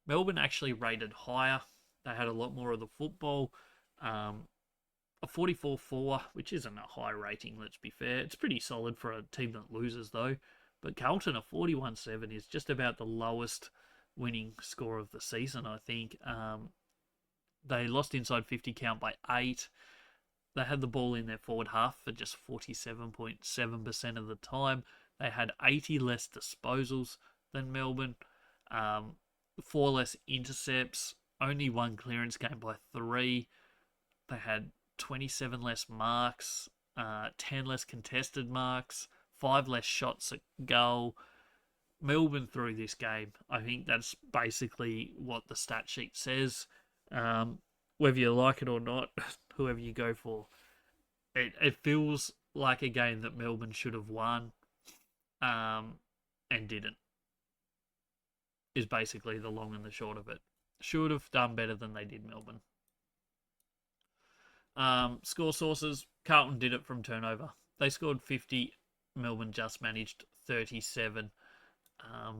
Melbourne actually rated higher. They had a lot more of the football. A 44-4, which isn't a high rating, let's be fair. It's pretty solid for a team that loses, though. But Carlton, a 41-7, is just about the lowest winning score of the season, I think. They lost inside 50 count by 8. They had the ball in their forward half for just 47.7% of the time. They had 80 less disposals than Melbourne, 4 less intercepts, only 1 clearance game by 3. They had 27 less marks, 10 less contested marks, 5 less shots at goal. Melbourne threw this game. I think that's basically what the stat sheet says. Whether you like it or not, whoever you go for, it feels like a game that Melbourne should have won, and didn't. Is basically the long and the short of it. Should have done better than they did, Melbourne. Score sources, Carlton did it from turnover. They scored 50. Melbourne just managed 37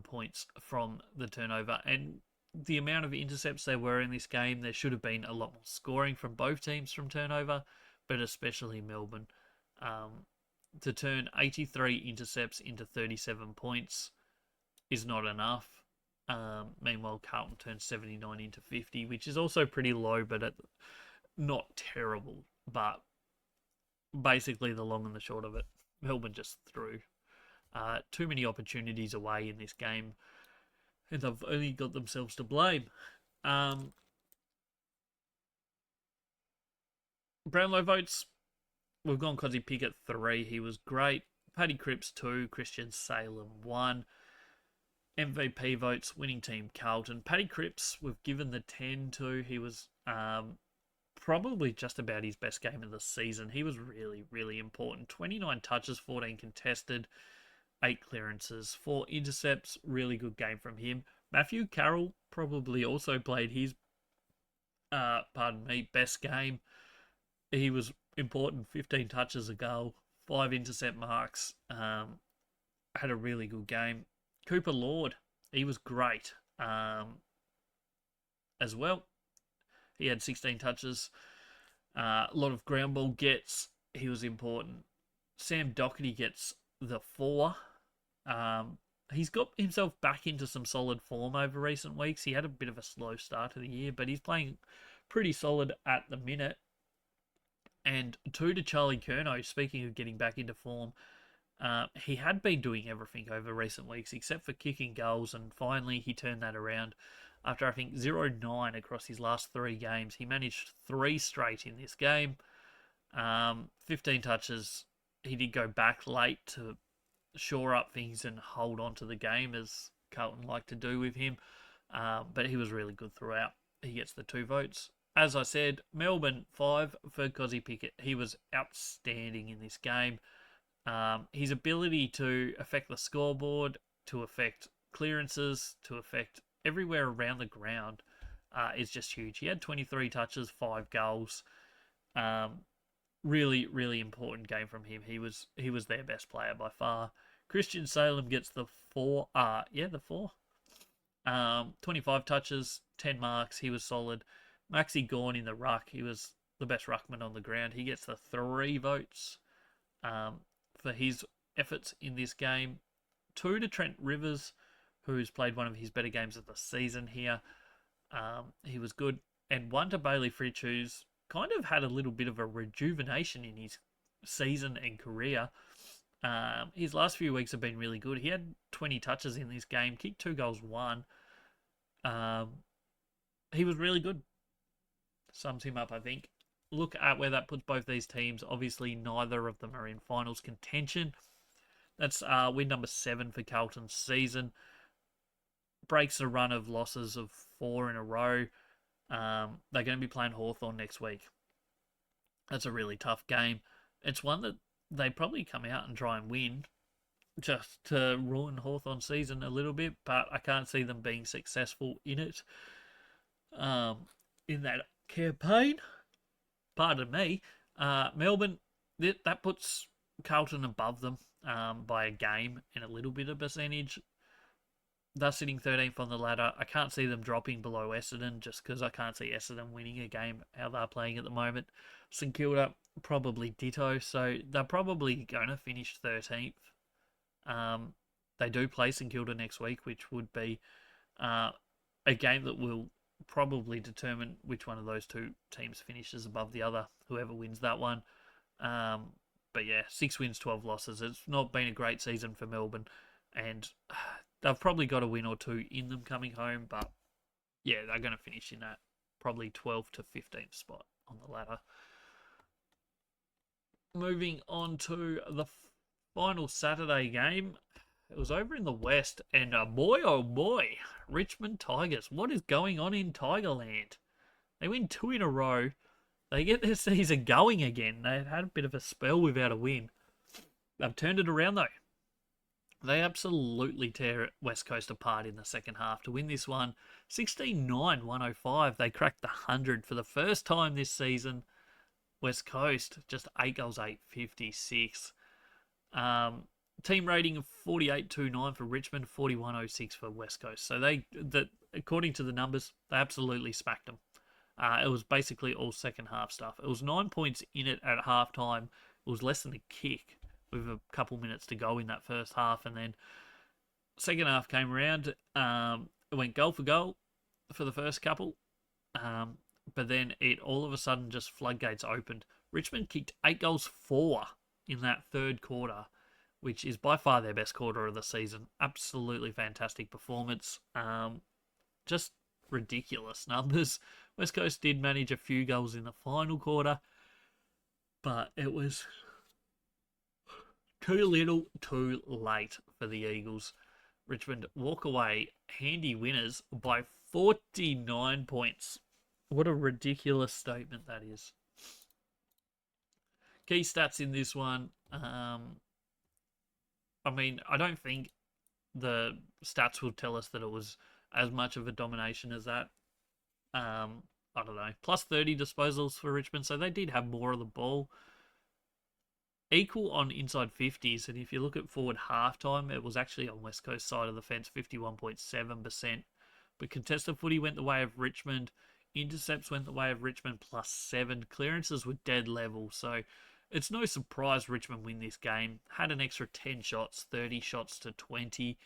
points from the turnover. And the amount of intercepts there were in this game, there should have been a lot more scoring from both teams from turnover, but especially Melbourne. To turn 83 intercepts into 37 points is not enough. Meanwhile, Carlton turned 79 into 50, which is also pretty low, but not terrible. But basically, the long and the short of it, Melbourne just threw too many opportunities away in this game, and they've only got themselves to blame. Brownlow votes, we've gone Cozzy Pickett 3. He was great. Paddy Cripps 2. Christian Salem 1. MVP votes, winning team Carlton. Paddy Cripps, we've given the 10 to. He was probably just about his best game of the season. He was really, really important. 29 touches, 14 contested, 8 clearances, 4 intercepts. Really good game from him. Matthew Carroll probably also played his, best game. He was important. 15 touches, a goal, 5 intercept marks. Had a really good game. Cooper Lord, he was great as well. He had 16 touches, a lot of ground ball gets. He was important. Sam Doherty gets the 4. He's got himself back into some solid form over recent weeks. He had a bit of a slow start to the year, but he's playing pretty solid at the minute. And 2 to Charlie Curnow, speaking of getting back into form. He had been doing everything over recent weeks except for kicking goals, and finally he turned that around after, I think, 0-9 across his last 3 games. He managed 3 straight in this game. 15 touches. He did go back late to shore up things and hold on to the game, as Carlton like to do with him. But he was really good throughout. He gets the 2 votes. As I said, Melbourne 5 for Cozzy Pickett. He was outstanding in this game. His ability to affect the scoreboard, to affect clearances, to affect everywhere around the ground is just huge. He had 23 touches, 5 goals. Really, really important game from him. He was their best player by far. Christian Salem gets the 4. The 4. 25 touches, 10 marks. He was solid. Maxi Gawn in the ruck. He was the best ruckman on the ground. He gets the 3 votes. For his efforts in this game. 2 to Trent Rivers, who's played one of his better games of the season here. He was good. And 1 to Bailey Fritsch, who's kind of had a little bit of a rejuvenation in his season and career. His last few weeks have been really good. He had 20 touches in this game, kicked 2 goals, 1. He was really good. Sums him up, I think. Look at where that puts both these teams. Obviously, neither of them are in finals contention. That's win number 7 for Carlton's season. Breaks a run of losses of 4 in a row. They're going to be playing Hawthorn next week. That's a really tough game. It's one that they probably come out and try and win just to ruin Hawthorn's season a little bit, but I can't see them being successful in it. In that campaign. Pardon me. Melbourne, that puts Carlton above them by a game and a little bit of percentage. They're sitting 13th on the ladder. I can't see them dropping below Essendon just because I can't see Essendon winning a game how they're playing at the moment. St Kilda, probably ditto, so they're probably going to finish 13th. They do play St Kilda next week, which would be a game that will probably determine which one of those 2 teams finishes above the other, whoever wins that one. But yeah, 6 wins, 12 losses. It's not been a great season for Melbourne, and they've probably got a win or 2 in them coming home, but yeah, they're going to finish in that probably 12th to 15th spot on the ladder. Moving on to the final Saturday game. It was over in the West, and boy, oh boy, Richmond Tigers. What is going on in Tigerland? They win 2 in a row. They get their season going again. They've had a bit of a spell without a win. They've turned it around, though. They absolutely tear West Coast apart in the second half to win this one. 16-9-105. They cracked the 100 for the first time this season. West Coast, just 8 goals, 8, 56. Team rating of 48.29 for Richmond, 41.06 for West Coast. So according to the numbers, they absolutely smacked them. It was basically all second half stuff. It was 9 points in it at halftime. It was less than a kick with a couple minutes to go in that first half, and then second half came around. It went goal for goal for the first couple, but then it all of a sudden just floodgates opened. Richmond kicked 8 goals for in that third quarter, which is by far their best quarter of the season. Absolutely fantastic performance. Just ridiculous numbers. West Coast did manage a few goals in the final quarter, but it was too little, too late for the Eagles. Richmond walk away handy winners by 49 points. What a ridiculous statement that is. Key stats in this one. I don't think the stats will tell us that it was as much of a domination as that. I don't know. Plus 30 disposals for Richmond, so they did have more of the ball. Equal on inside 50s, and if you look at forward halftime, it was actually on West Coast side of the fence, 51.7%. But contested footy went the way of Richmond. Intercepts went the way of Richmond, plus 7. Clearances were dead level, so it's no surprise Richmond win this game. Had an extra 10 shots, 30 shots to 20.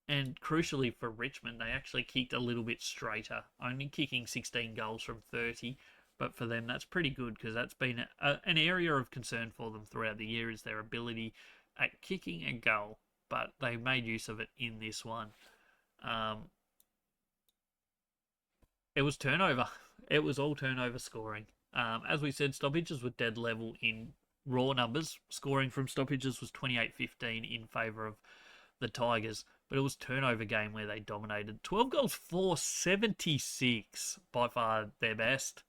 And crucially for Richmond, they actually kicked a little bit straighter, only kicking 16 goals from 30. But for them, that's pretty good because that's been an area of concern for them throughout the year is their ability at kicking a goal. But they made use of it in this one. It was turnover. It was all turnover scoring. As we said, stoppages were dead level in raw numbers. Scoring from stoppages was 28-15 in favour of the Tigers. But it was turnover game where they dominated. 12 goals for 76, by far their best.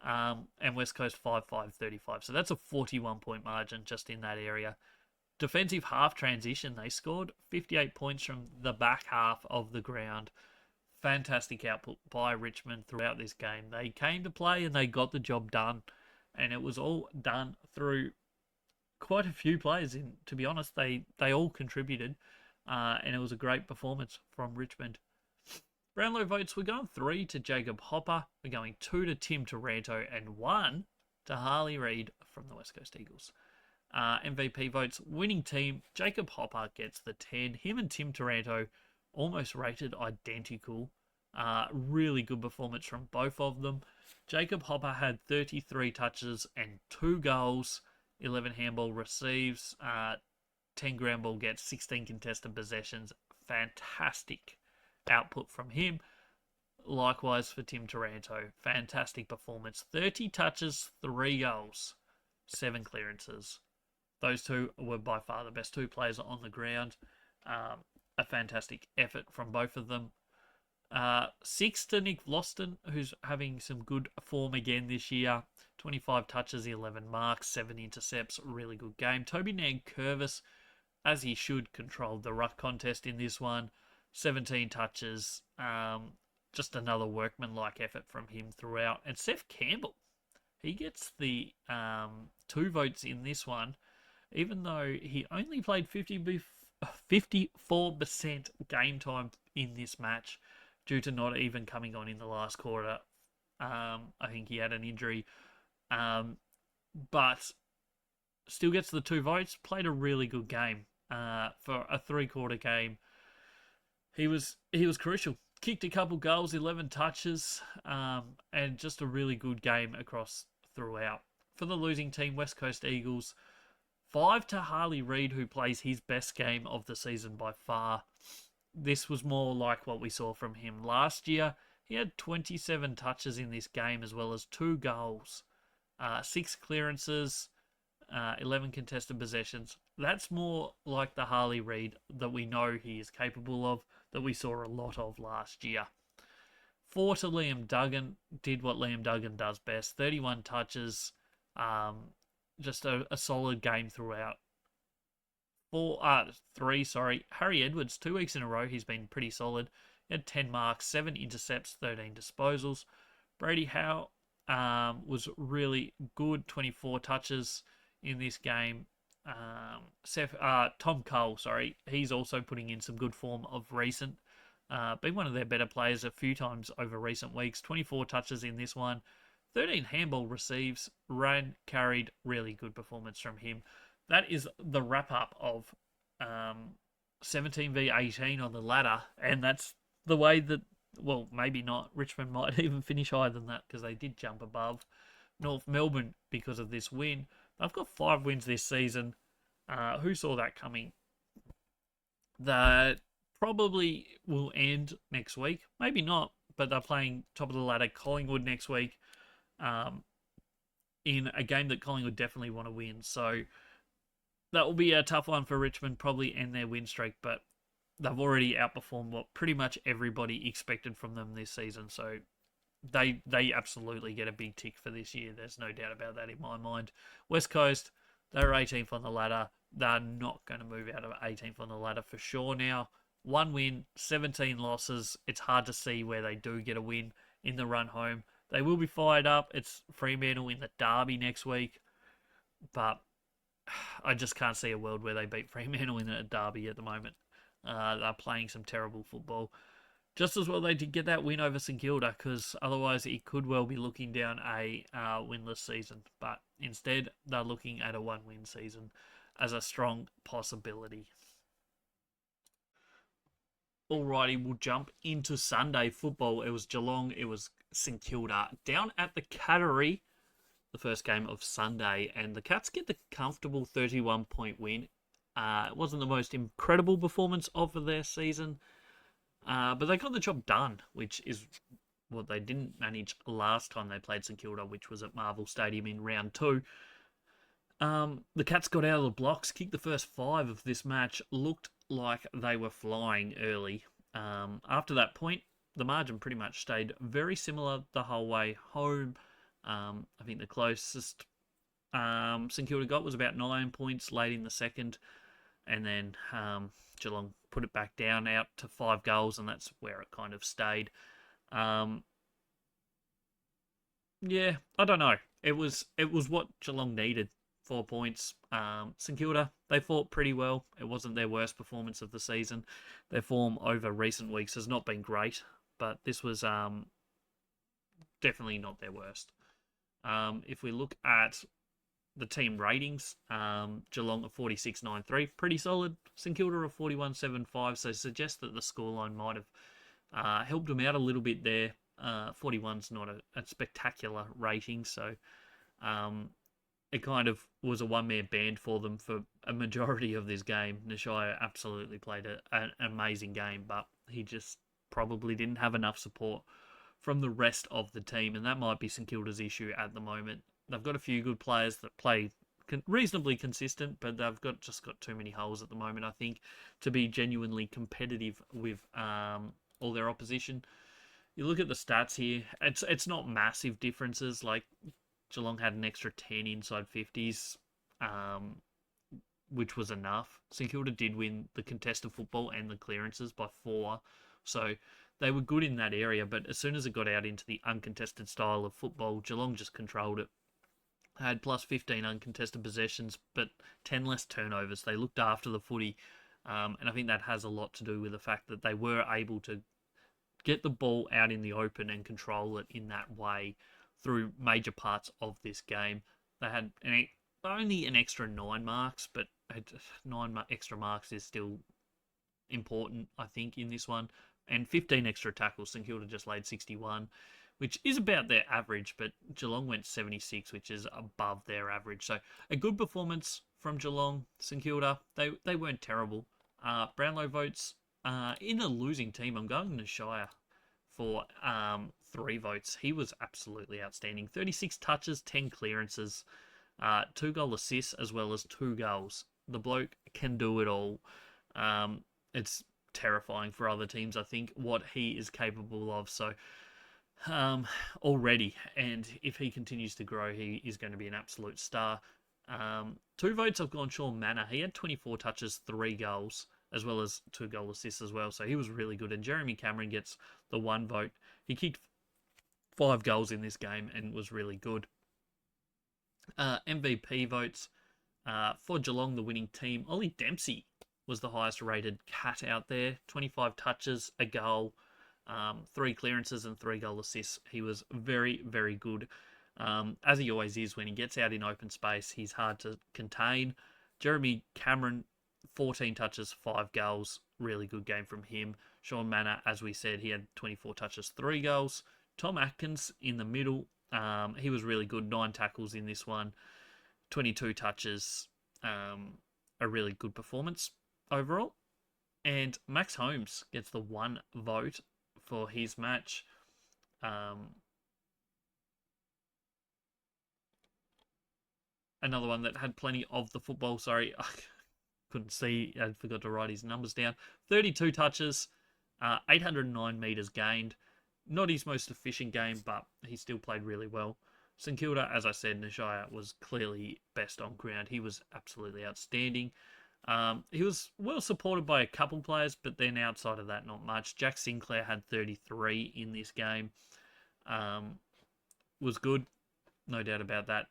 And West Coast 5-5-35. So that's a 41-point margin just in that area. Defensive half transition, they scored 58 points from the back half of the ground. Fantastic output by Richmond throughout this game. They came to play and they got the job done. And it was all done through quite a few players. To be honest, they all contributed. And it was a great performance from Richmond. Brownlow votes, we're going 3 to Jacob Hopper, we're going 2 to Tim Taranto, and 1 to Harley Reid from the West Coast Eagles. MVP votes, winning team, Jacob Hopper gets the 10. Him and Tim Taranto almost rated identical. Really good performance from both of them. Jacob Hopper had 33 touches and 2 goals, 11 handball receives, 10 ground ball gets, 16 contested possessions. Fantastic output from him. Likewise for Tim Taranto. Fantastic performance. 30 touches, 3 goals, 7 clearances. Those two were by far the best 2 players on the ground. A fantastic effort from both of them. 6 to Nick Vlaston, who's having some good form again this year. 25 touches, 11 marks, 7 intercepts. Really good game. Toby Nankervis, as he should, controlled the ruck contest in this one. 17 touches. Just another workman-like effort from him throughout. And Seth Campbell, he gets the 2 votes in this one, even though he only played 54% game time in this match due to not even coming on in the last quarter. I think he had an injury. But still gets the 2 votes. Played a really good game for a 3-quarter game. He was crucial. Kicked a couple goals, 11 touches, and just a really good game across throughout. For the losing team, West Coast Eagles, 5 to Harley Reid, who plays his best game of the season by far. This was more like what we saw from him last year. He had 27 touches in this game as well as 2 goals, 6 clearances, 11 contested possessions. That's more like the Harley Reid that we know he is capable of, that we saw a lot of last year. 4 to Liam Duggan, did what Liam Duggan does best. 31 touches, just a solid game throughout. 3, Harry Edwards, 2 weeks in a row, he's been pretty solid. He had 10 marks, 7 intercepts, 13 disposals. Brady Howe was really good, 24 touches in this game. Tom Cole, sorry, he's also putting in some good form of recent. Been one of their better players a few times over recent weeks. 24 touches in this one, 13 handball receives, ran, carried. Really good performance from him. That is the wrap up of 17 v 18 on the ladder, and that's the way that. Well, maybe not. Richmond might even finish higher than that because they did jump above North Melbourne because of this win. They've got 5 wins this season. Who saw that coming? That probably will end next week. Maybe not, but they're playing top of the ladder Collingwood next week in a game that Collingwood definitely want to win. So that will be a tough one for Richmond, probably end their win streak, but they've already outperformed what pretty much everybody expected from them this season. So they absolutely get a big tick for this year. There's no doubt about that in my mind. West Coast, they're 18th on the ladder. They're not going to move out of 18th on the ladder for sure now. 1 win, 17 losses. It's hard to see where they do get a win in the run home. They will be fired up. It's Fremantle in the derby next week. But I just can't see a world where they beat Fremantle in a derby at the moment. They're playing some terrible football. Just as well they did get that win over St Kilda, because otherwise it could well be looking down a winless season. But instead, they're looking at a 1-win season as a strong possibility. Alrighty, we'll jump into Sunday football. It was Geelong, it was St Kilda. Down at the Cattery, the first game of Sunday, and the Cats get the comfortable 31-point win. It wasn't the most incredible performance of their season, but they got the job done, which is what they didn't manage last time they played St Kilda, which was at Marvel Stadium in round 2. The Cats got out of the blocks, kicked the first 5 of this match, looked like they were flying early. After that point, the margin pretty much stayed very similar the whole way home. I think the closest St Kilda got was about 9 points late in the second, and then Geelong put it back down out to 5 goals, and that's where it kind of stayed. Yeah, I don't know. It was what Geelong needed. 4 points. St Kilda, they fought pretty well. It wasn't their worst performance of the season. Their form over recent weeks has not been great, but this was definitely not their worst. If we look at the team ratings, Geelong at 46.93, pretty solid. St Kilda at 41.75, so suggests that the scoreline might have helped them out a little bit there. 41's not a spectacular rating, so it kind of was a one-man band for them for a majority of this game. Nashaya absolutely played an amazing game, but he just probably didn't have enough support from the rest of the team, and that might be St Kilda's issue at the moment. They've got a few good players that play reasonably consistent, but they've just got too many holes at the moment, I think, to be genuinely competitive with all their opposition. You look at the stats here, it's not massive differences. Like, Geelong had an extra 10 inside 50s, which was enough. St Kilda did win the contested football and the clearances by 4, so they were good in that area, but as soon as it got out into the uncontested style of football, Geelong just controlled it. Had plus 15 uncontested possessions, but 10 less turnovers. They looked after the footy, and I think that has a lot to do with the fact that they were able to get the ball out in the open and control it in that way through major parts of this game. They had only an extra 9 marks, but 9 extra marks is still important, I think, in this one. And 15 extra tackles. St Kilda just laid 61, which is about their average, but Geelong went 76, which is above their average. So a good performance from Geelong. St Kilda, they weren't terrible. Brownlow votes, in a losing team, I'm going to Shire for 3 votes. He was absolutely outstanding. 36 touches, 10 clearances, 2 goal assists, as well as 2 goals. The bloke can do it all. It's terrifying for other teams, I think, what he is capable of. So already, and if he continues to grow, he is going to be an absolute star. 2 votes I've gone Sean Manor. He had 24 touches, 3 goals, as well as 2 goal assists as well, so he was really good. And Jeremy Cameron gets the 1 vote. He kicked 5 goals in this game and was really good. MVP votes, For Geelong, the winning team, Ollie Dempsey was the highest rated cat out there. 25 touches, a goal, 3 clearances and 3 goal assists. He was very, very good. As he always is when he gets out in open space, he's hard to contain. Jeremy Cameron, 14 touches, 5 goals. Really good game from him. Sean Manor, as we said, he had 24 touches, 3 goals. Tom Atkins in the middle, he was really good. 9 tackles in this one, 22 touches. A really good performance overall. And Max Holmes gets the 1 vote for his match. Another one that had plenty of the football. Sorry, I couldn't see. I forgot to write his numbers down. 32 touches, 809 metres gained. Not his most efficient game, but he still played really well. St Kilda, as I said, Nashaya was clearly best on ground. He was absolutely outstanding. He was well supported by a couple players, but then outside of that, not much. Jack Sinclair had 33 in this game. Was good, no doubt about that.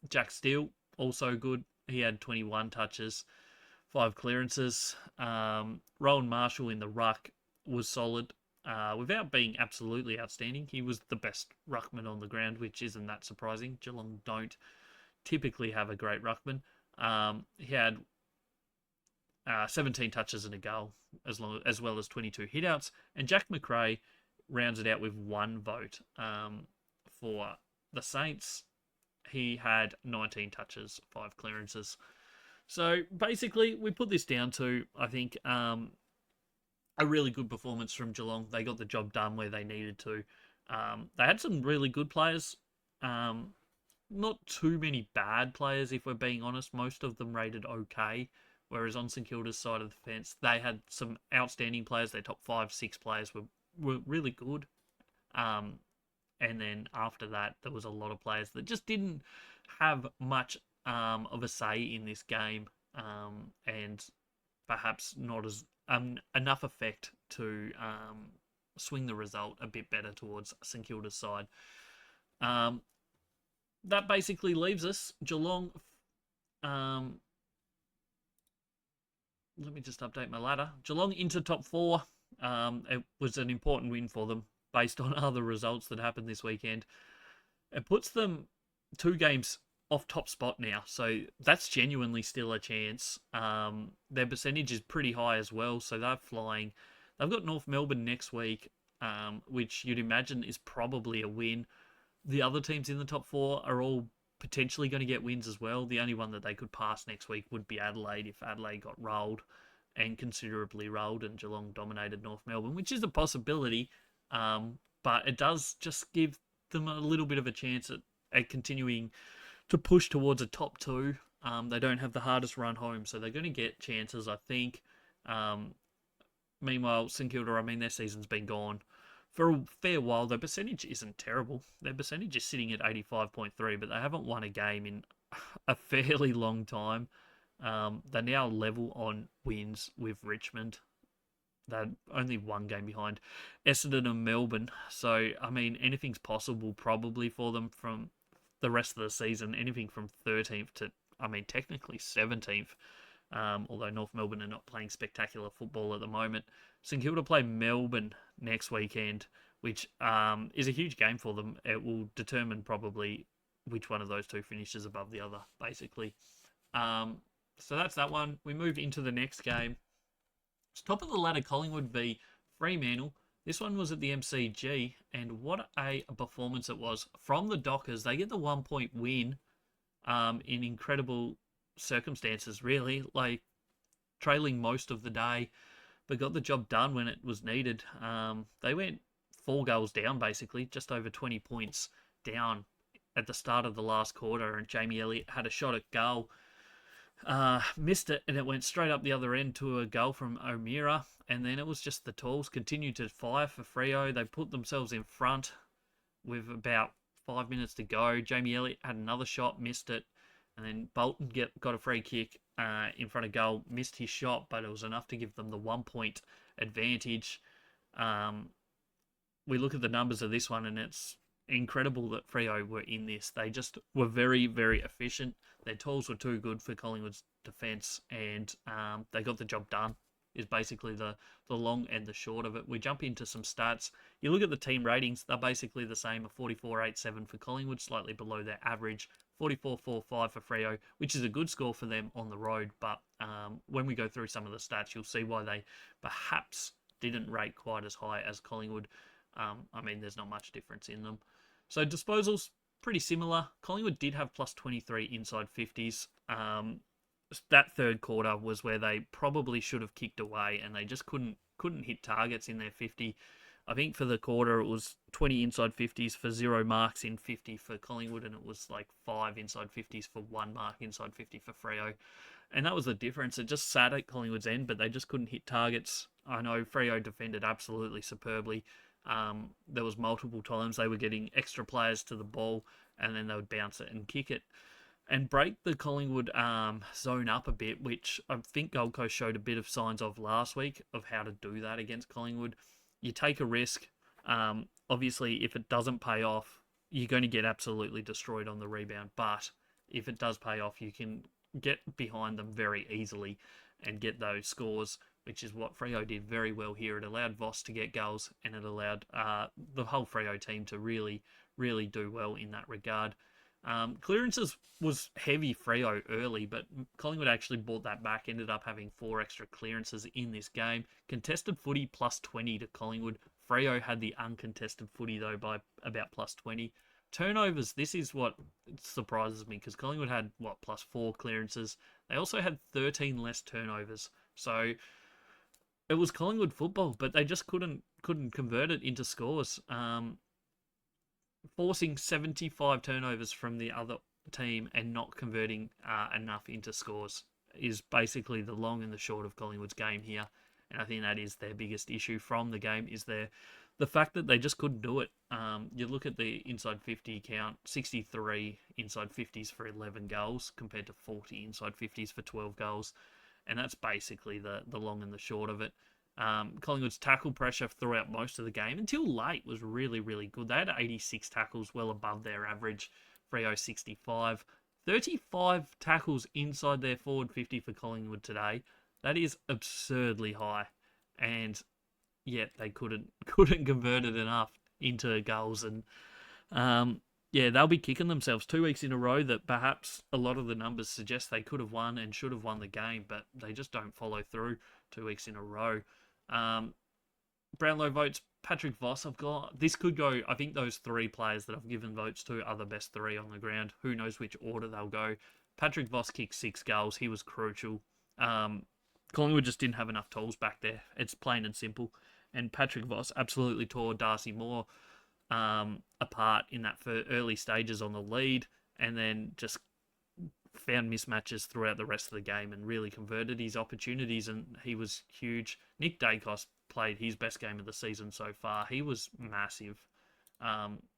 Jack Steele, also good. He had 21 touches, 5 clearances. Rowan Marshall in the ruck was solid. Without being absolutely outstanding, he was the best ruckman on the ground, which isn't that surprising. Geelong don't typically have a great ruckman. He had 17 touches and a goal, as well as 22 hitouts. And Jack McRae rounds it out with 1 vote for the Saints. He had 19 touches, 5 clearances. So basically, we put this down to, I think, a really good performance from Geelong. They got the job done where they needed to. They had some really good players. Not too many bad players, if we're being honest. Most of them rated okay. Whereas on St Kilda's side of the fence, they had some outstanding players. Their top 5, 6 players were really good. And then after that, there was a lot of players that just didn't have much of a say in this game. And perhaps not as enough effect to swing the result a bit better towards St Kilda's side. That basically leaves us Geelong. Let me just update my ladder. Geelong into top 4. It was an important win for them based on other results that happened this weekend. It puts them 2 games off top spot now, so that's genuinely still a chance. Their percentage is pretty high as well, so they're flying. They've got North Melbourne next week, which you'd imagine is probably a win. The other teams in the top 4 are all potentially going to get wins as well. The only one that they could pass next week would be Adelaide if Adelaide got rolled, and considerably rolled, and Geelong dominated North Melbourne, which is a possibility, but it does just give them a little bit of a chance at continuing to push towards a top 2. They don't have the hardest run home, so they're going to get chances, I think. Meanwhile, St Kilda, I mean, their season's been gone for a fair while. Their percentage isn't terrible. Their percentage is sitting at 85.3, but they haven't won a game in a fairly long time. They're now level on wins with Richmond. They're only 1 game behind Essendon and Melbourne. So, I mean, anything's possible probably for them from the rest of the season. Anything from 13th to, I mean, technically 17th. Although North Melbourne are not playing spectacular football at the moment. St Kilda play Melbourne next weekend, which is a huge game for them. It will determine probably which one of those 2 finishes above the other, basically. So that's that one. We move into the next game. It's top of the ladder, Collingwood v Fremantle. This one was at the MCG, and what a performance it was from the Dockers. They get the 1-point win in incredible circumstances, really, like trailing most of the day, but got the job done when it was needed. They went 4 goals down, basically, just over 20 points down at the start of the last quarter, and Jamie Elliott had a shot at goal. Missed it, and it went straight up the other end to a goal from O'Meara, and then it was just the Tools continued to fire for Freo. They put themselves in front with about 5 minutes to go. Jamie Elliott had another shot, missed it, and then Bolton got a free kick in front of goal, missed his shot, but it was enough to give them the 1-point advantage. We look at the numbers of this one, and it's incredible that Freo were in this. They just were very, very efficient. Their tools were too good for Collingwood's defence, and they got the job done, is basically the long and the short of it. We jump into some stats. You look at the team ratings, they're basically the same, a 44.87 for Collingwood, slightly below their average, 44.45 for Freo, which is a good score for them on the road, but when we go through some of the stats, you'll see why they perhaps didn't rate quite as high as Collingwood. There's not much difference in them. So disposals, pretty similar. Collingwood did have plus 23 inside 50s. That third quarter was where they probably should have kicked away, and they just couldn't hit targets in their 50. I think for the quarter it was 20 inside 50s for 0 marks in 50 for Collingwood, and it was like 5 inside 50s for 1 mark inside 50 for Freo. And that was the difference. It just sat at Collingwood's end, but they just couldn't hit targets. I know Freo defended absolutely superbly. There was multiple times they were getting extra players to the ball, and then they would bounce it and kick it and break the Collingwood zone up a bit, which I think Gold Coast showed a bit of signs of last week of how to do that against Collingwood. You take a risk. Obviously, if it doesn't pay off, you're going to get absolutely destroyed on the rebound. But if it does pay off, you can get behind them very easily and get those scores, which is what Freo did very well here. It allowed Voss to get goals, and it allowed the whole Freo team to really, really do well in that regard. Clearances was heavy Freo early, but Collingwood actually brought that back, ended up having 4 extra clearances in this game. Contested footy plus 20 to Collingwood. Freo had the uncontested footy, though, by about plus 20. Turnovers, this is what surprises me, because Collingwood had, plus 4 clearances. They also had 13 less turnovers. So it was Collingwood football, but they just couldn't convert it into scores. Forcing 75 turnovers from the other team and not converting enough into scores is basically the long and the short of Collingwood's game here. And I think that is their biggest issue from the game, is the fact that they just couldn't do it. You look at the inside 50 count, 63 inside 50s for 11 goals compared to 40 inside 50s for 12 goals. And that's basically the long and the short of it. Collingwood's tackle pressure throughout most of the game until late was really, really good. They had 86 tackles, well above their average. Freo 65. 35 tackles inside their forward 50 for Collingwood today. That is absurdly high. And yet they couldn't convert it enough into goals. And they'll be kicking themselves 2 weeks in a row that perhaps a lot of the numbers suggest they could have won and should have won the game, but they just don't follow through 2 weeks in a row. Brownlow votes, Patrick Voss. This could go, I think those 3 players that I've given votes to are the best 3 on the ground. Who knows which order they'll go. Patrick Voss kicked 6 goals. He was crucial. Collingwood just didn't have enough tools back there. It's plain and simple. And Patrick Voss absolutely tore Darcy Moore apart in that early stages on the lead, and then just found mismatches throughout the rest of the game and really converted his opportunities, and he was huge. Nick Dacos played his best game of the season so far. He was massive.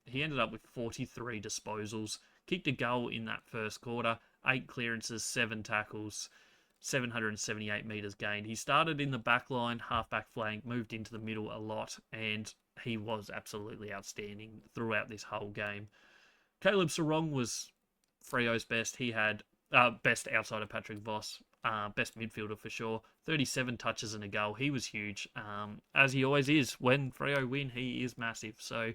He ended up with 43 disposals, kicked a goal in that first quarter, 8 clearances, 7 tackles, 778 metres gained. He started in the back line, half-back flank, moved into the middle a lot, and he was absolutely outstanding throughout this whole game. Caleb Sarong was Freo's best. He had best outside of Patrick Voss, best midfielder for sure. 37 touches and a goal. He was huge, as he always is. When Freo win, he is massive. So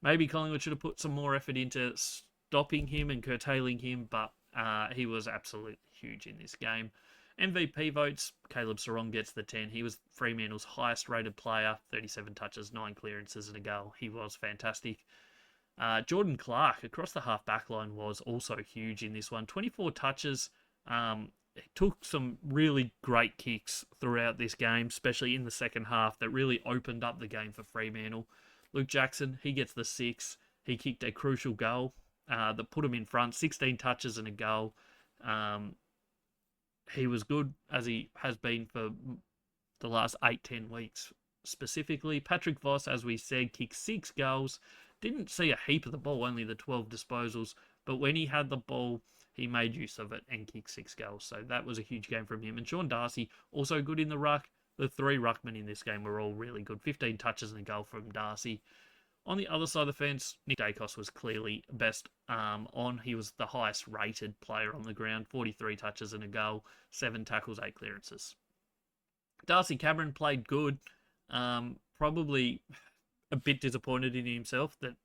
maybe Collingwood should have put some more effort into stopping him and curtailing him, but he was absolutely huge in this game. MVP votes, Caleb Sarong gets the 10. He was Fremantle's highest rated player, 37 touches, 9 clearances and a goal. He was fantastic. Jordan Clark across the half-back line was also huge in this one. 24 touches. Took some really great kicks throughout this game, especially in the second half, that really opened up the game for Fremantle. Luke Jackson, he gets the 6. He kicked a crucial goal that put him in front. 16 touches and a goal. He was good, as he has been for the last 8-10 weeks specifically. Patrick Voss, as we said, kicked 6 goals. Didn't see a heap of the ball, only the 12 disposals. But when he had the ball, he made use of it and kicked 6 goals. So that was a huge game from him. And Sean Darcy, also good in the ruck. The 3 ruckmen in this game were all really good. 15 touches and a goal from Darcy. On the other side of the fence, Nick Dacos was clearly best on. He was the highest rated player on the ground, 43 touches and a goal, 7 tackles, 8 clearances. Darcy Cameron played good. Probably a bit disappointed in himself that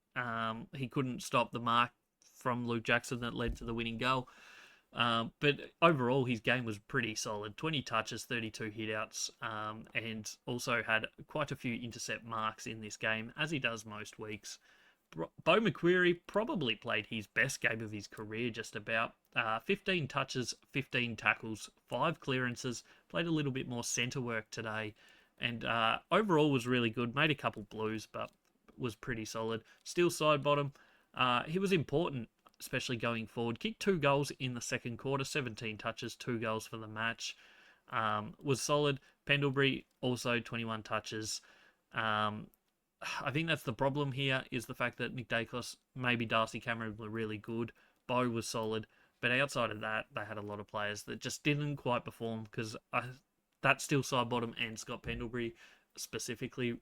he couldn't stop the mark from Luke Jackson that led to the winning goal. But overall, his game was pretty solid. 20 touches, 32 hitouts, and also had quite a few intercept marks in this game, as he does most weeks. Beau McQuarrie probably played his best game of his career, just about. 15 touches, 15 tackles, 5 clearances, played a little bit more centre work today, and overall was really good. Made a couple blues, but was pretty solid. Still side bottom. He was important, especially going forward. Kicked 2 goals in the second quarter, 17 touches, 2 goals for the match. Was solid. Pendlebury also 21 touches. I think that's the problem here, is the fact that Nick Dacos, maybe Darcy Cameron were really good. Beau was solid. But outside of that, they had a lot of players that just didn't quite perform, because that still side bottom and Scott Pendlebury specifically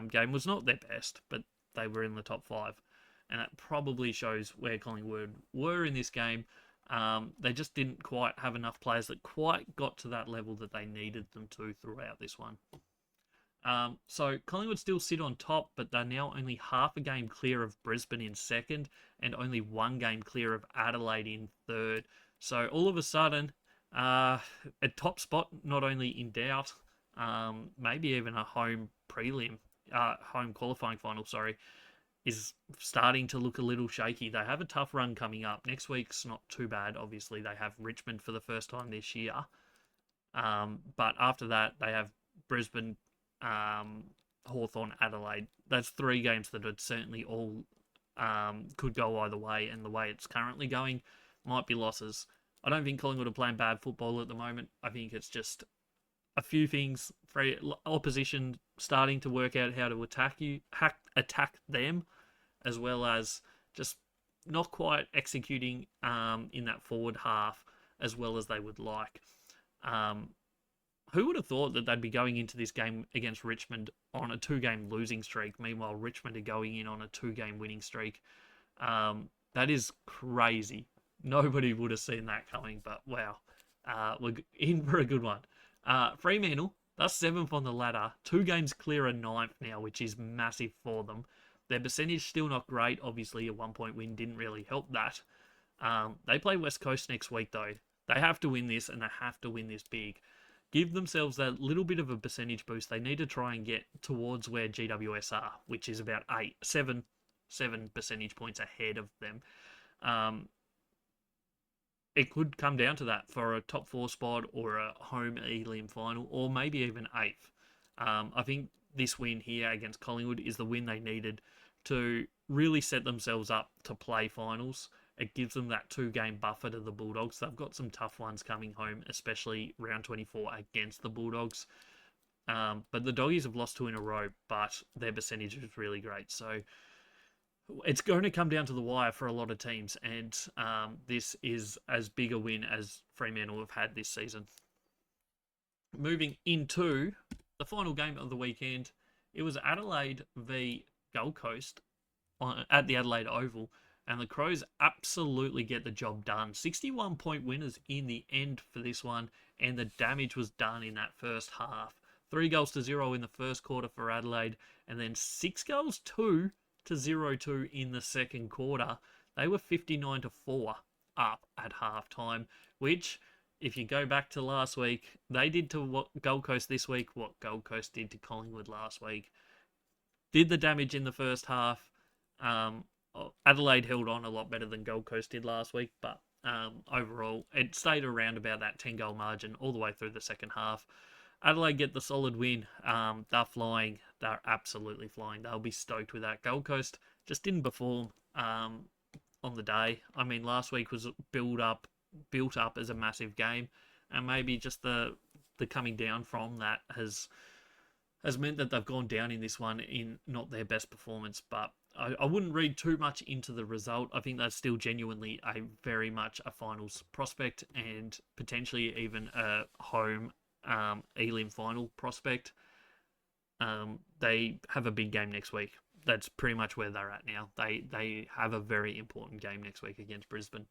game was not their best, but they were in the top 5. And that probably shows where Collingwood were in this game. They just didn't quite have enough players that quite got to that level that they needed them to throughout this one. So Collingwood still sit on top, but they're now only half a game clear of Brisbane in second and only 1 game clear of Adelaide in third. So all of a sudden, a top spot not only in doubt, maybe even a home qualifying final, is starting to look a little shaky. They have a tough run coming up. Next week's not too bad. Obviously, they have Richmond for the first time this year. But after that, they have Brisbane, Hawthorn, Adelaide. That's 3 games that would certainly all could go either way, and the way it's currently going might be losses. I don't think Collingwood are playing bad football at the moment. I think it's just a few things. Opposition starting to work out how to attack them, as well as just not quite executing in that forward half as well as they would like. Who would have thought that they'd be going into this game against Richmond on a 2-game losing streak? Meanwhile, Richmond are going in on a 2-game winning streak. That is crazy. Nobody would have seen that coming, but wow. We're in for a good one. Fremantle, they're 7th on the ladder. 2 games clear of 9th now, which is massive for them. Their percentage still not great. Obviously, a 1-point win didn't really help that. They play West Coast next week, though. They have to win this, and they have to win this big. Give themselves that little bit of a percentage boost. They need to try and get towards where GWS are, which is about 7 percentage points ahead of them. It could come down to that for a top 4 spot or a home Elim final, or maybe even 8th. I think this win here against Collingwood is the win they needed to really set themselves up to play finals. It gives them that 2-game buffer to the Bulldogs. They've got some tough ones coming home, especially round 24 against the Bulldogs. But the Doggies have lost 2 in a row, but their percentage is really great. So it's going to come down to the wire for a lot of teams, and this is as big a win as Fremantle have had this season. Moving into the final game of the weekend, it was Adelaide v Gold Coast at the Adelaide Oval, and the Crows absolutely get the job done. 61-point winners in the end for this one, and the damage was done in that first half. 3-0 in the first quarter for Adelaide, and then 6-2 to 0-2 in the second quarter. They were 59-4 up at halftime, which, if you go back to last week, they did to Gold Coast this week what Gold Coast did to Collingwood last week. Did the damage in the first half. Adelaide held on a lot better than Gold Coast did last week, but overall, it stayed around about that 10-goal margin all the way through the second half. Adelaide get the solid win. They're flying. They're absolutely flying. They'll be stoked with that. Gold Coast just didn't perform on the day. I mean, last week was built up as a massive game, and maybe just the coming down from that has meant that they've gone down in this one in not their best performance. But I wouldn't read too much into the result. I think that's still genuinely very much a finals prospect, and potentially even a home Elim final prospect. They have a big game next week. that's pretty much where they're at now. They have a very important game next week against Brisbane.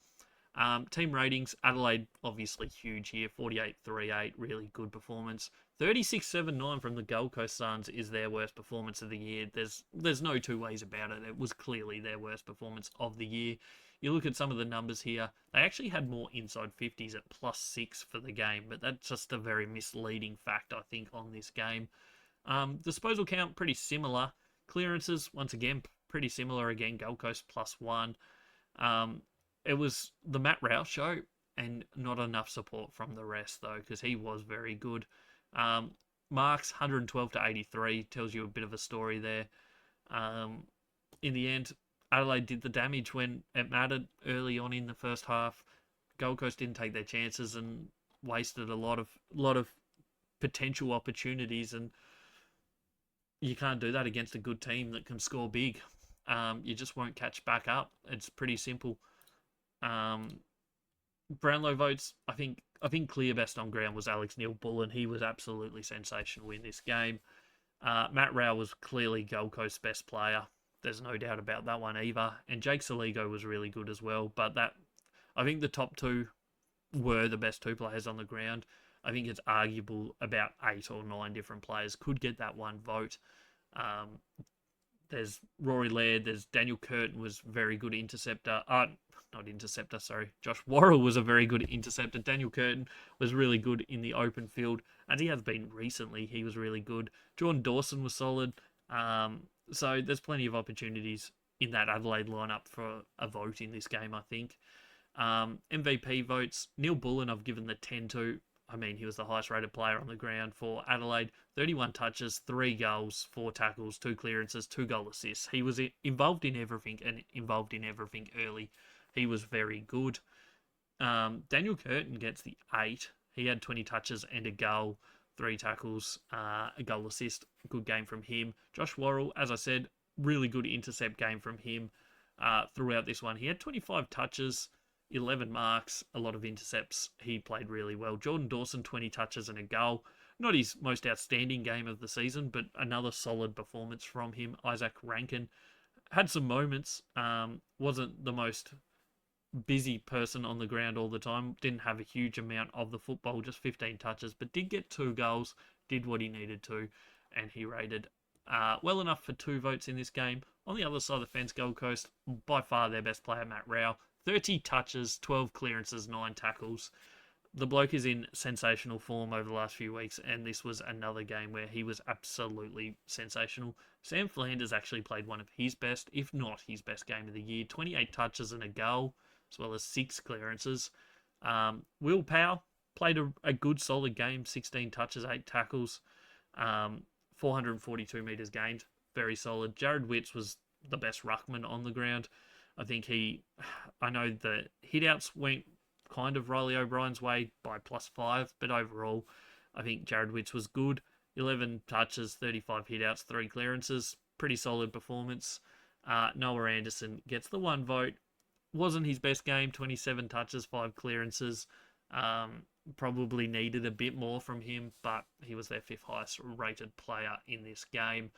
Team ratings, Adelaide obviously huge here, 48-38, really good performance. 36-7-9 from the Gold Coast Suns is their worst performance of the year. There's no two ways about it. It was clearly their worst performance of the year. You look at some of the numbers here, they actually had more inside 50s at +6 for the game, but that's just a very misleading fact, I think, on this game. Disposal count, pretty similar. Clearances, once again, pretty similar again. Gold Coast +1. It was the Matt Rowell show and not enough support from the rest, though, because he was very good. Marks, 112-83, tells you a bit of a story there. In the end, Adelaide did the damage when it mattered early on in the first half. Gold Coast didn't take their chances and wasted a lot of potential opportunities, and you can't do that against a good team that can score big. You just won't catch back up. It's pretty simple. Brownlow votes, I think clear best on ground was Alex Neil-Bullen. He was absolutely sensational in this game. Matt Rowell was clearly Gold Coast's best player. There's no doubt about that one either. And Jake Saligo was really good as well. But I think the top two were the best two players on the ground. I think it's arguable about 8 or 9 different players could get that one vote. There's Rory Laird, there's Daniel Curtin was very good interceptor. Not interceptor, sorry. Josh Worrell was a very good interceptor. Daniel Curtin was really good in the open field, and he has been recently. He was really good. Jordan Dawson was solid. So there's plenty of opportunities in that Adelaide lineup for a vote in this game, I think. MVP votes, Neil-Bullen I've given the 10 to. I mean, he was the highest rated player on the ground for Adelaide. 31 touches, 3 goals, 4 tackles, 2 clearances, 2 goal assists. He was involved in everything and involved in everything early. He was very good. Daniel Curtin gets the 8. He had 20 touches and a goal, 3 tackles, a goal assist. Good game from him. Josh Worrell, as I said, really good intercept game from him throughout this one. He had 25 touches, 11 marks, a lot of intercepts. He played really well. Jordan Dawson, 20 touches and a goal. Not his most outstanding game of the season, but another solid performance from him. Isaac Rankin had some moments. Wasn't the most busy person on the ground all the time. Didn't have a huge amount of the football, just 15 touches, but did get 2 goals, did what he needed to, and he rated well enough for 2 votes in this game. On the other side of the fence, Gold Coast, by far their best player, Matt Rowell. 30 touches, 12 clearances, 9 tackles. The bloke is in sensational form over the last few weeks, and this was another game where he was absolutely sensational. Sam Flanders actually played one of his best, if not his best game of the year. 28 touches and a goal, as well as 6 clearances. Will Powell played a good, solid game. 16 touches, 8 tackles, 442 metres gained. Very solid. Jared Witts was the best ruckman on the ground. I think I know the hitouts went kind of Riley O'Brien's way by +5, but overall, I think Jared Witts was good. 11 touches, 35 hitouts, 3 clearances. Pretty solid performance. Noah Anderson gets the 1 vote. Wasn't his best game, 27 touches, 5 clearances. Probably needed a bit more from him, but he was their 5th highest rated player in this game.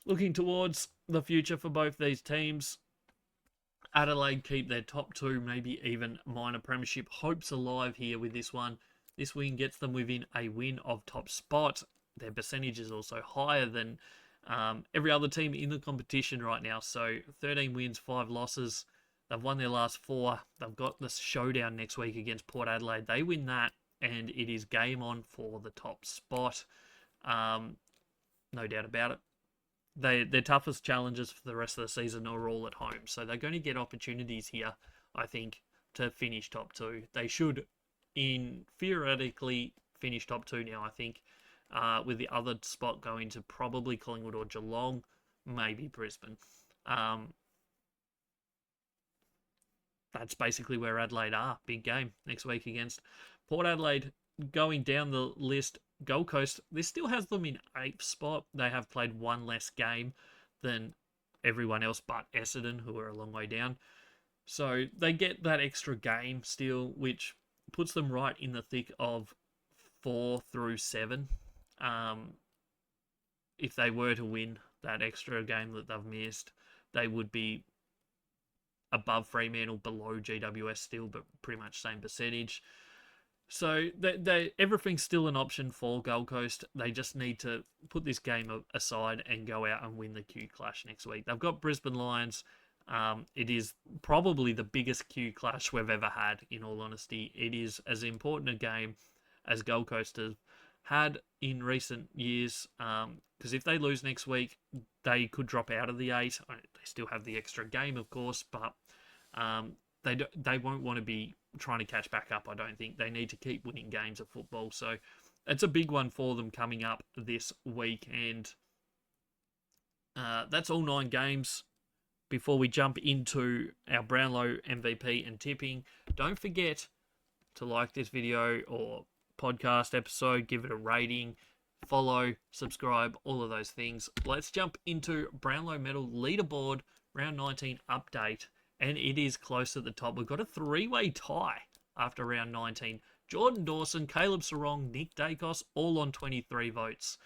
Looking towards the future for both these teams, Adelaide keep their top 2, maybe even minor premiership hopes alive here with this one. This win gets them within a win of top spot. Their percentage is also higher than every other team in the competition right now. So 13 wins, 5 losses. They've won their last 4. They've got the showdown next week against Port Adelaide. They win that, and it is game on for the top spot. No doubt about it. Their toughest challenges for the rest of the season are all at home. So they're going to get opportunities here, I think, to finish top 2. They should, theoretically, finish top 2 now, I think, with the other spot going to probably Collingwood or Geelong, maybe Brisbane. That's basically where Adelaide are. Big game next week against Port Adelaide. Going down the list, Gold Coast, this still has them in 8th spot. They have played 1 less game than everyone else but Essendon, who are a long way down. So they get that extra game still, which puts them right in the thick of 4 through 7. If they were to win that extra game that they've missed, they would be above Fremantle, below GWS still, but pretty much same percentage. So everything's still an option for Gold Coast. They just need to put this game aside and go out and win the Q Clash next week. They've got Brisbane Lions. It is probably the biggest Q Clash we've ever had, in all honesty. It is as important a game as Gold Coast have had in recent years, because if they lose next week, they could drop out of the 8. They still have the extra game, of course, but they won't want to be trying to catch back up, I don't think. They need to keep winning games of football. So it's a big one for them coming up this week. And that's all 9 games. Before we jump into our Brownlow MVP and tipping, don't forget to like this video or podcast episode, give it a rating, follow, subscribe, all of those things. Let's jump into Brownlow Medal Leaderboard Round 19 update. And it is close at the top. We've got a 3-way tie after round 19. Jordan Dawson, Caleb Sarong, Nick Dacos, all on 23 votes.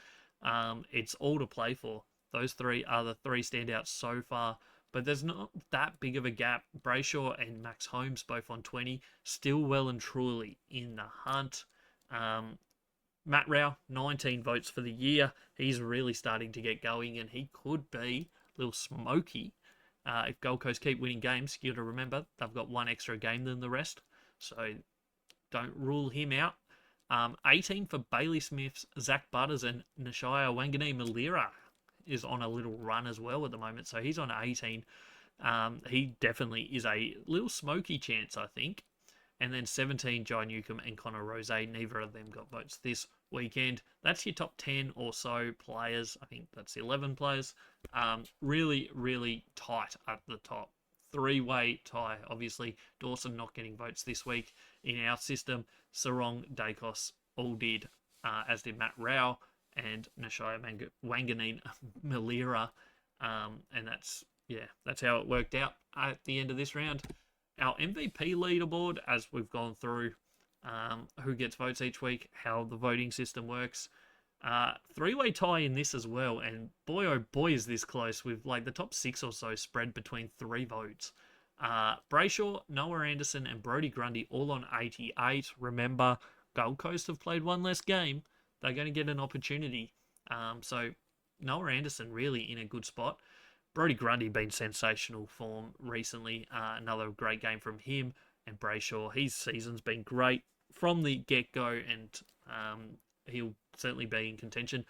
It's all to play for. Those 3 are the 3 standouts so far. But there's not that big of a gap. Brayshaw and Max Holmes both on 20. Still well and truly in the hunt. Matt Rao, 19 votes for the year. He's really starting to get going, and he could be a little smoky. If Gold Coast keep winning games, you got to remember they've got 1 extra game than the rest, so don't rule him out. 18 for Bailey Smiths, Zach Butters, and Nashaya Wangani-Malira is on a little run as well at the moment, so he's on 18. He definitely is a little smoky chance, I think. And then 17, Jai Newcomb and Connor Rose. Neither of them got votes this weekend. That's your top 10 or so players. I think that's 11 players. Really, really tight at the top. 3-way tie, obviously. Dawson not getting votes this week in our system. Sarong, Dacos all did, as did Matt Rao and Nashaya Wangani-Malira. And that's how it worked out at the end of this round. Our MVP leaderboard, as we've gone through who gets votes each week, how the voting system works. 3-way tie in this as well, and boy oh boy is this close, with like the top 6 or so spread between 3 votes. Brayshaw, Noah Anderson, and Brodie Grundy all on 88. Remember, Gold Coast have played 1 less game. They're going to get an opportunity. So Noah Anderson really in a good spot. Brodie Grundy been sensational form recently. Another great game from him. And Brayshaw, his season's been great from the get-go, and he'll certainly be in contention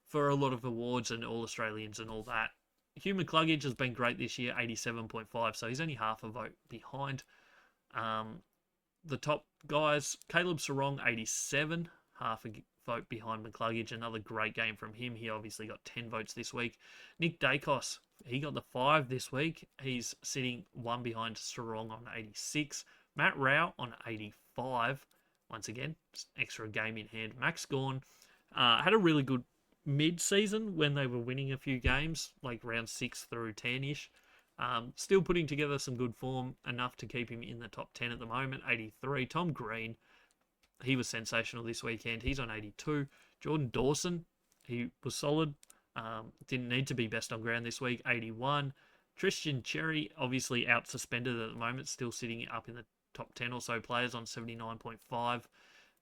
for a lot of awards and All-Australians and all that. Hugh McCluggage has been great this year, 87.5, so he's only half a vote behind. The top guys, Caleb Sarong, 87, half a vote behind McCluggage. Another great game from him. He obviously got 10 votes this week. Nick Dacos, he got the 5 this week. He's sitting 1 behind Sarong on 86. Matt Rao on 85. Once again, extra game in hand. Max Gawn had a really good mid-season when they were winning a few games, like round 6 through 10-ish. Still putting together some good form, enough to keep him in the top 10 at the moment. 83. Tom Green, he was sensational this weekend. He's on 82. Jordan Dawson, he was solid. Didn't need to be best on ground this week. 81. Tristan Cherry, obviously out suspended at the moment, still sitting up in the top 10 or so players on 79.5.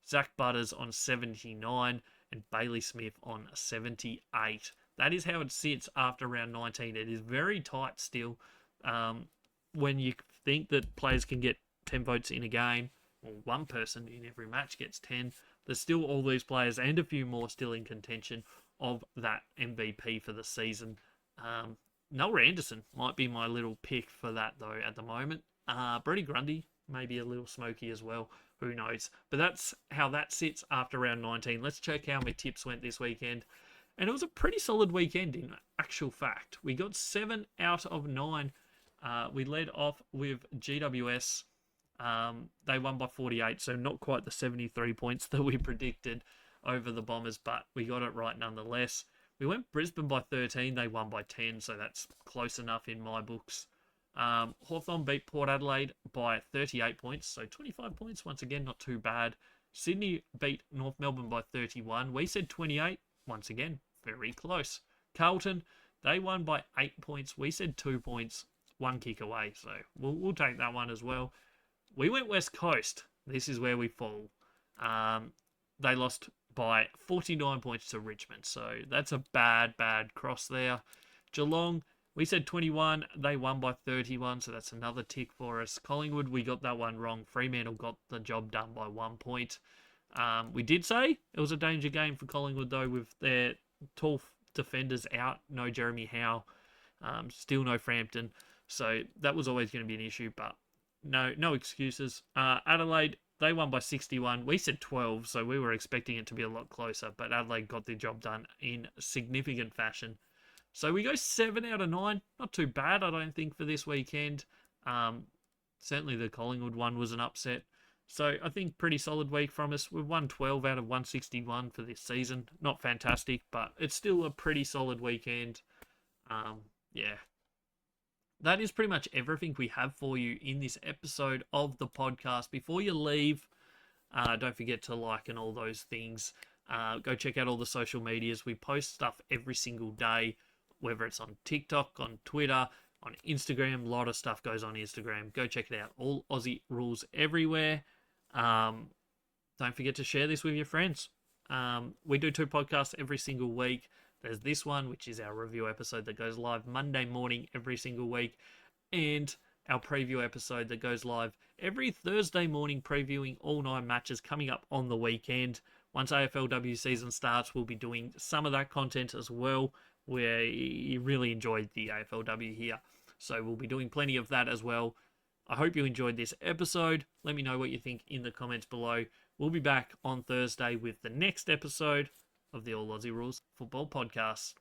Zach Butters on 79. And Bailey Smith on 78. That is how it sits after round 19. It is very tight still. When you think that players can get 10 votes in a game, or one person in every match gets 10, there's still all these players and a few more still in contention of that MVP for the season. Noah Anderson might be my little pick for that, though, at the moment. Brodie Grundy, maybe a little smoky as well. Who knows? But that's how that sits after round 19. Let's check how my tips went this weekend. And it was a pretty solid weekend in actual fact. We got 7 out of 9. We led off with GWS. They won by 48, so not quite the 73 points that we predicted over the Bombers, but we got it right nonetheless. We went Brisbane by 13. They won by 10, so that's close enough in my books. Hawthorn beat Port Adelaide by 38 points, so 25 points. Once again, not too bad. Sydney beat North Melbourne by 31. We said 28. Once again, very close. Carlton They won by 8 points. We said 2 points, 1 kick away. So we'll take that one as well. We went West Coast. This is where we fall. They lost by 49 points to Richmond. So that's a bad cross there. Geelong, we said 21. They won by 31. So that's another tick for us. Collingwood, we got that one wrong. Fremantle got the job done by 1 point. We did say it was a danger game for Collingwood, though, with their tall defenders out. No Jeremy Howe. Still no Frampton. So that was always going to be an issue, but no excuses. Adelaide, they won by 61. We said 12, so we were expecting it to be a lot closer, but Adelaide got the job done in significant fashion. So we go 7 out of 9. Not too bad, I don't think, for this weekend. Certainly the Collingwood one was an upset. So I think pretty solid week from us. We've won 12 out of 161 for this season. Not fantastic, but it's still a pretty solid weekend. Yeah. That is pretty much everything we have for you in this episode of the podcast. Before you leave, don't forget to like and all those things. Go check out all the social medias. We post stuff every single day, whether it's on TikTok, on Twitter, on Instagram. A lot of stuff goes on Instagram. Go check it out. All Aussie rules everywhere. Don't forget to share this with your friends. We do 2 podcasts every single week. There's this one, which is our review episode that goes live Monday morning every single week, and our preview episode that goes live every Thursday morning, previewing all 9 matches coming up on the weekend. Once AFLW season starts, we'll be doing some of that content as well, where you really enjoyed the AFLW here. So we'll be doing plenty of that as well. I hope you enjoyed this episode. Let me know what you think in the comments below. We'll be back on Thursday with the next episode of the All Aussie Rules Football Podcast.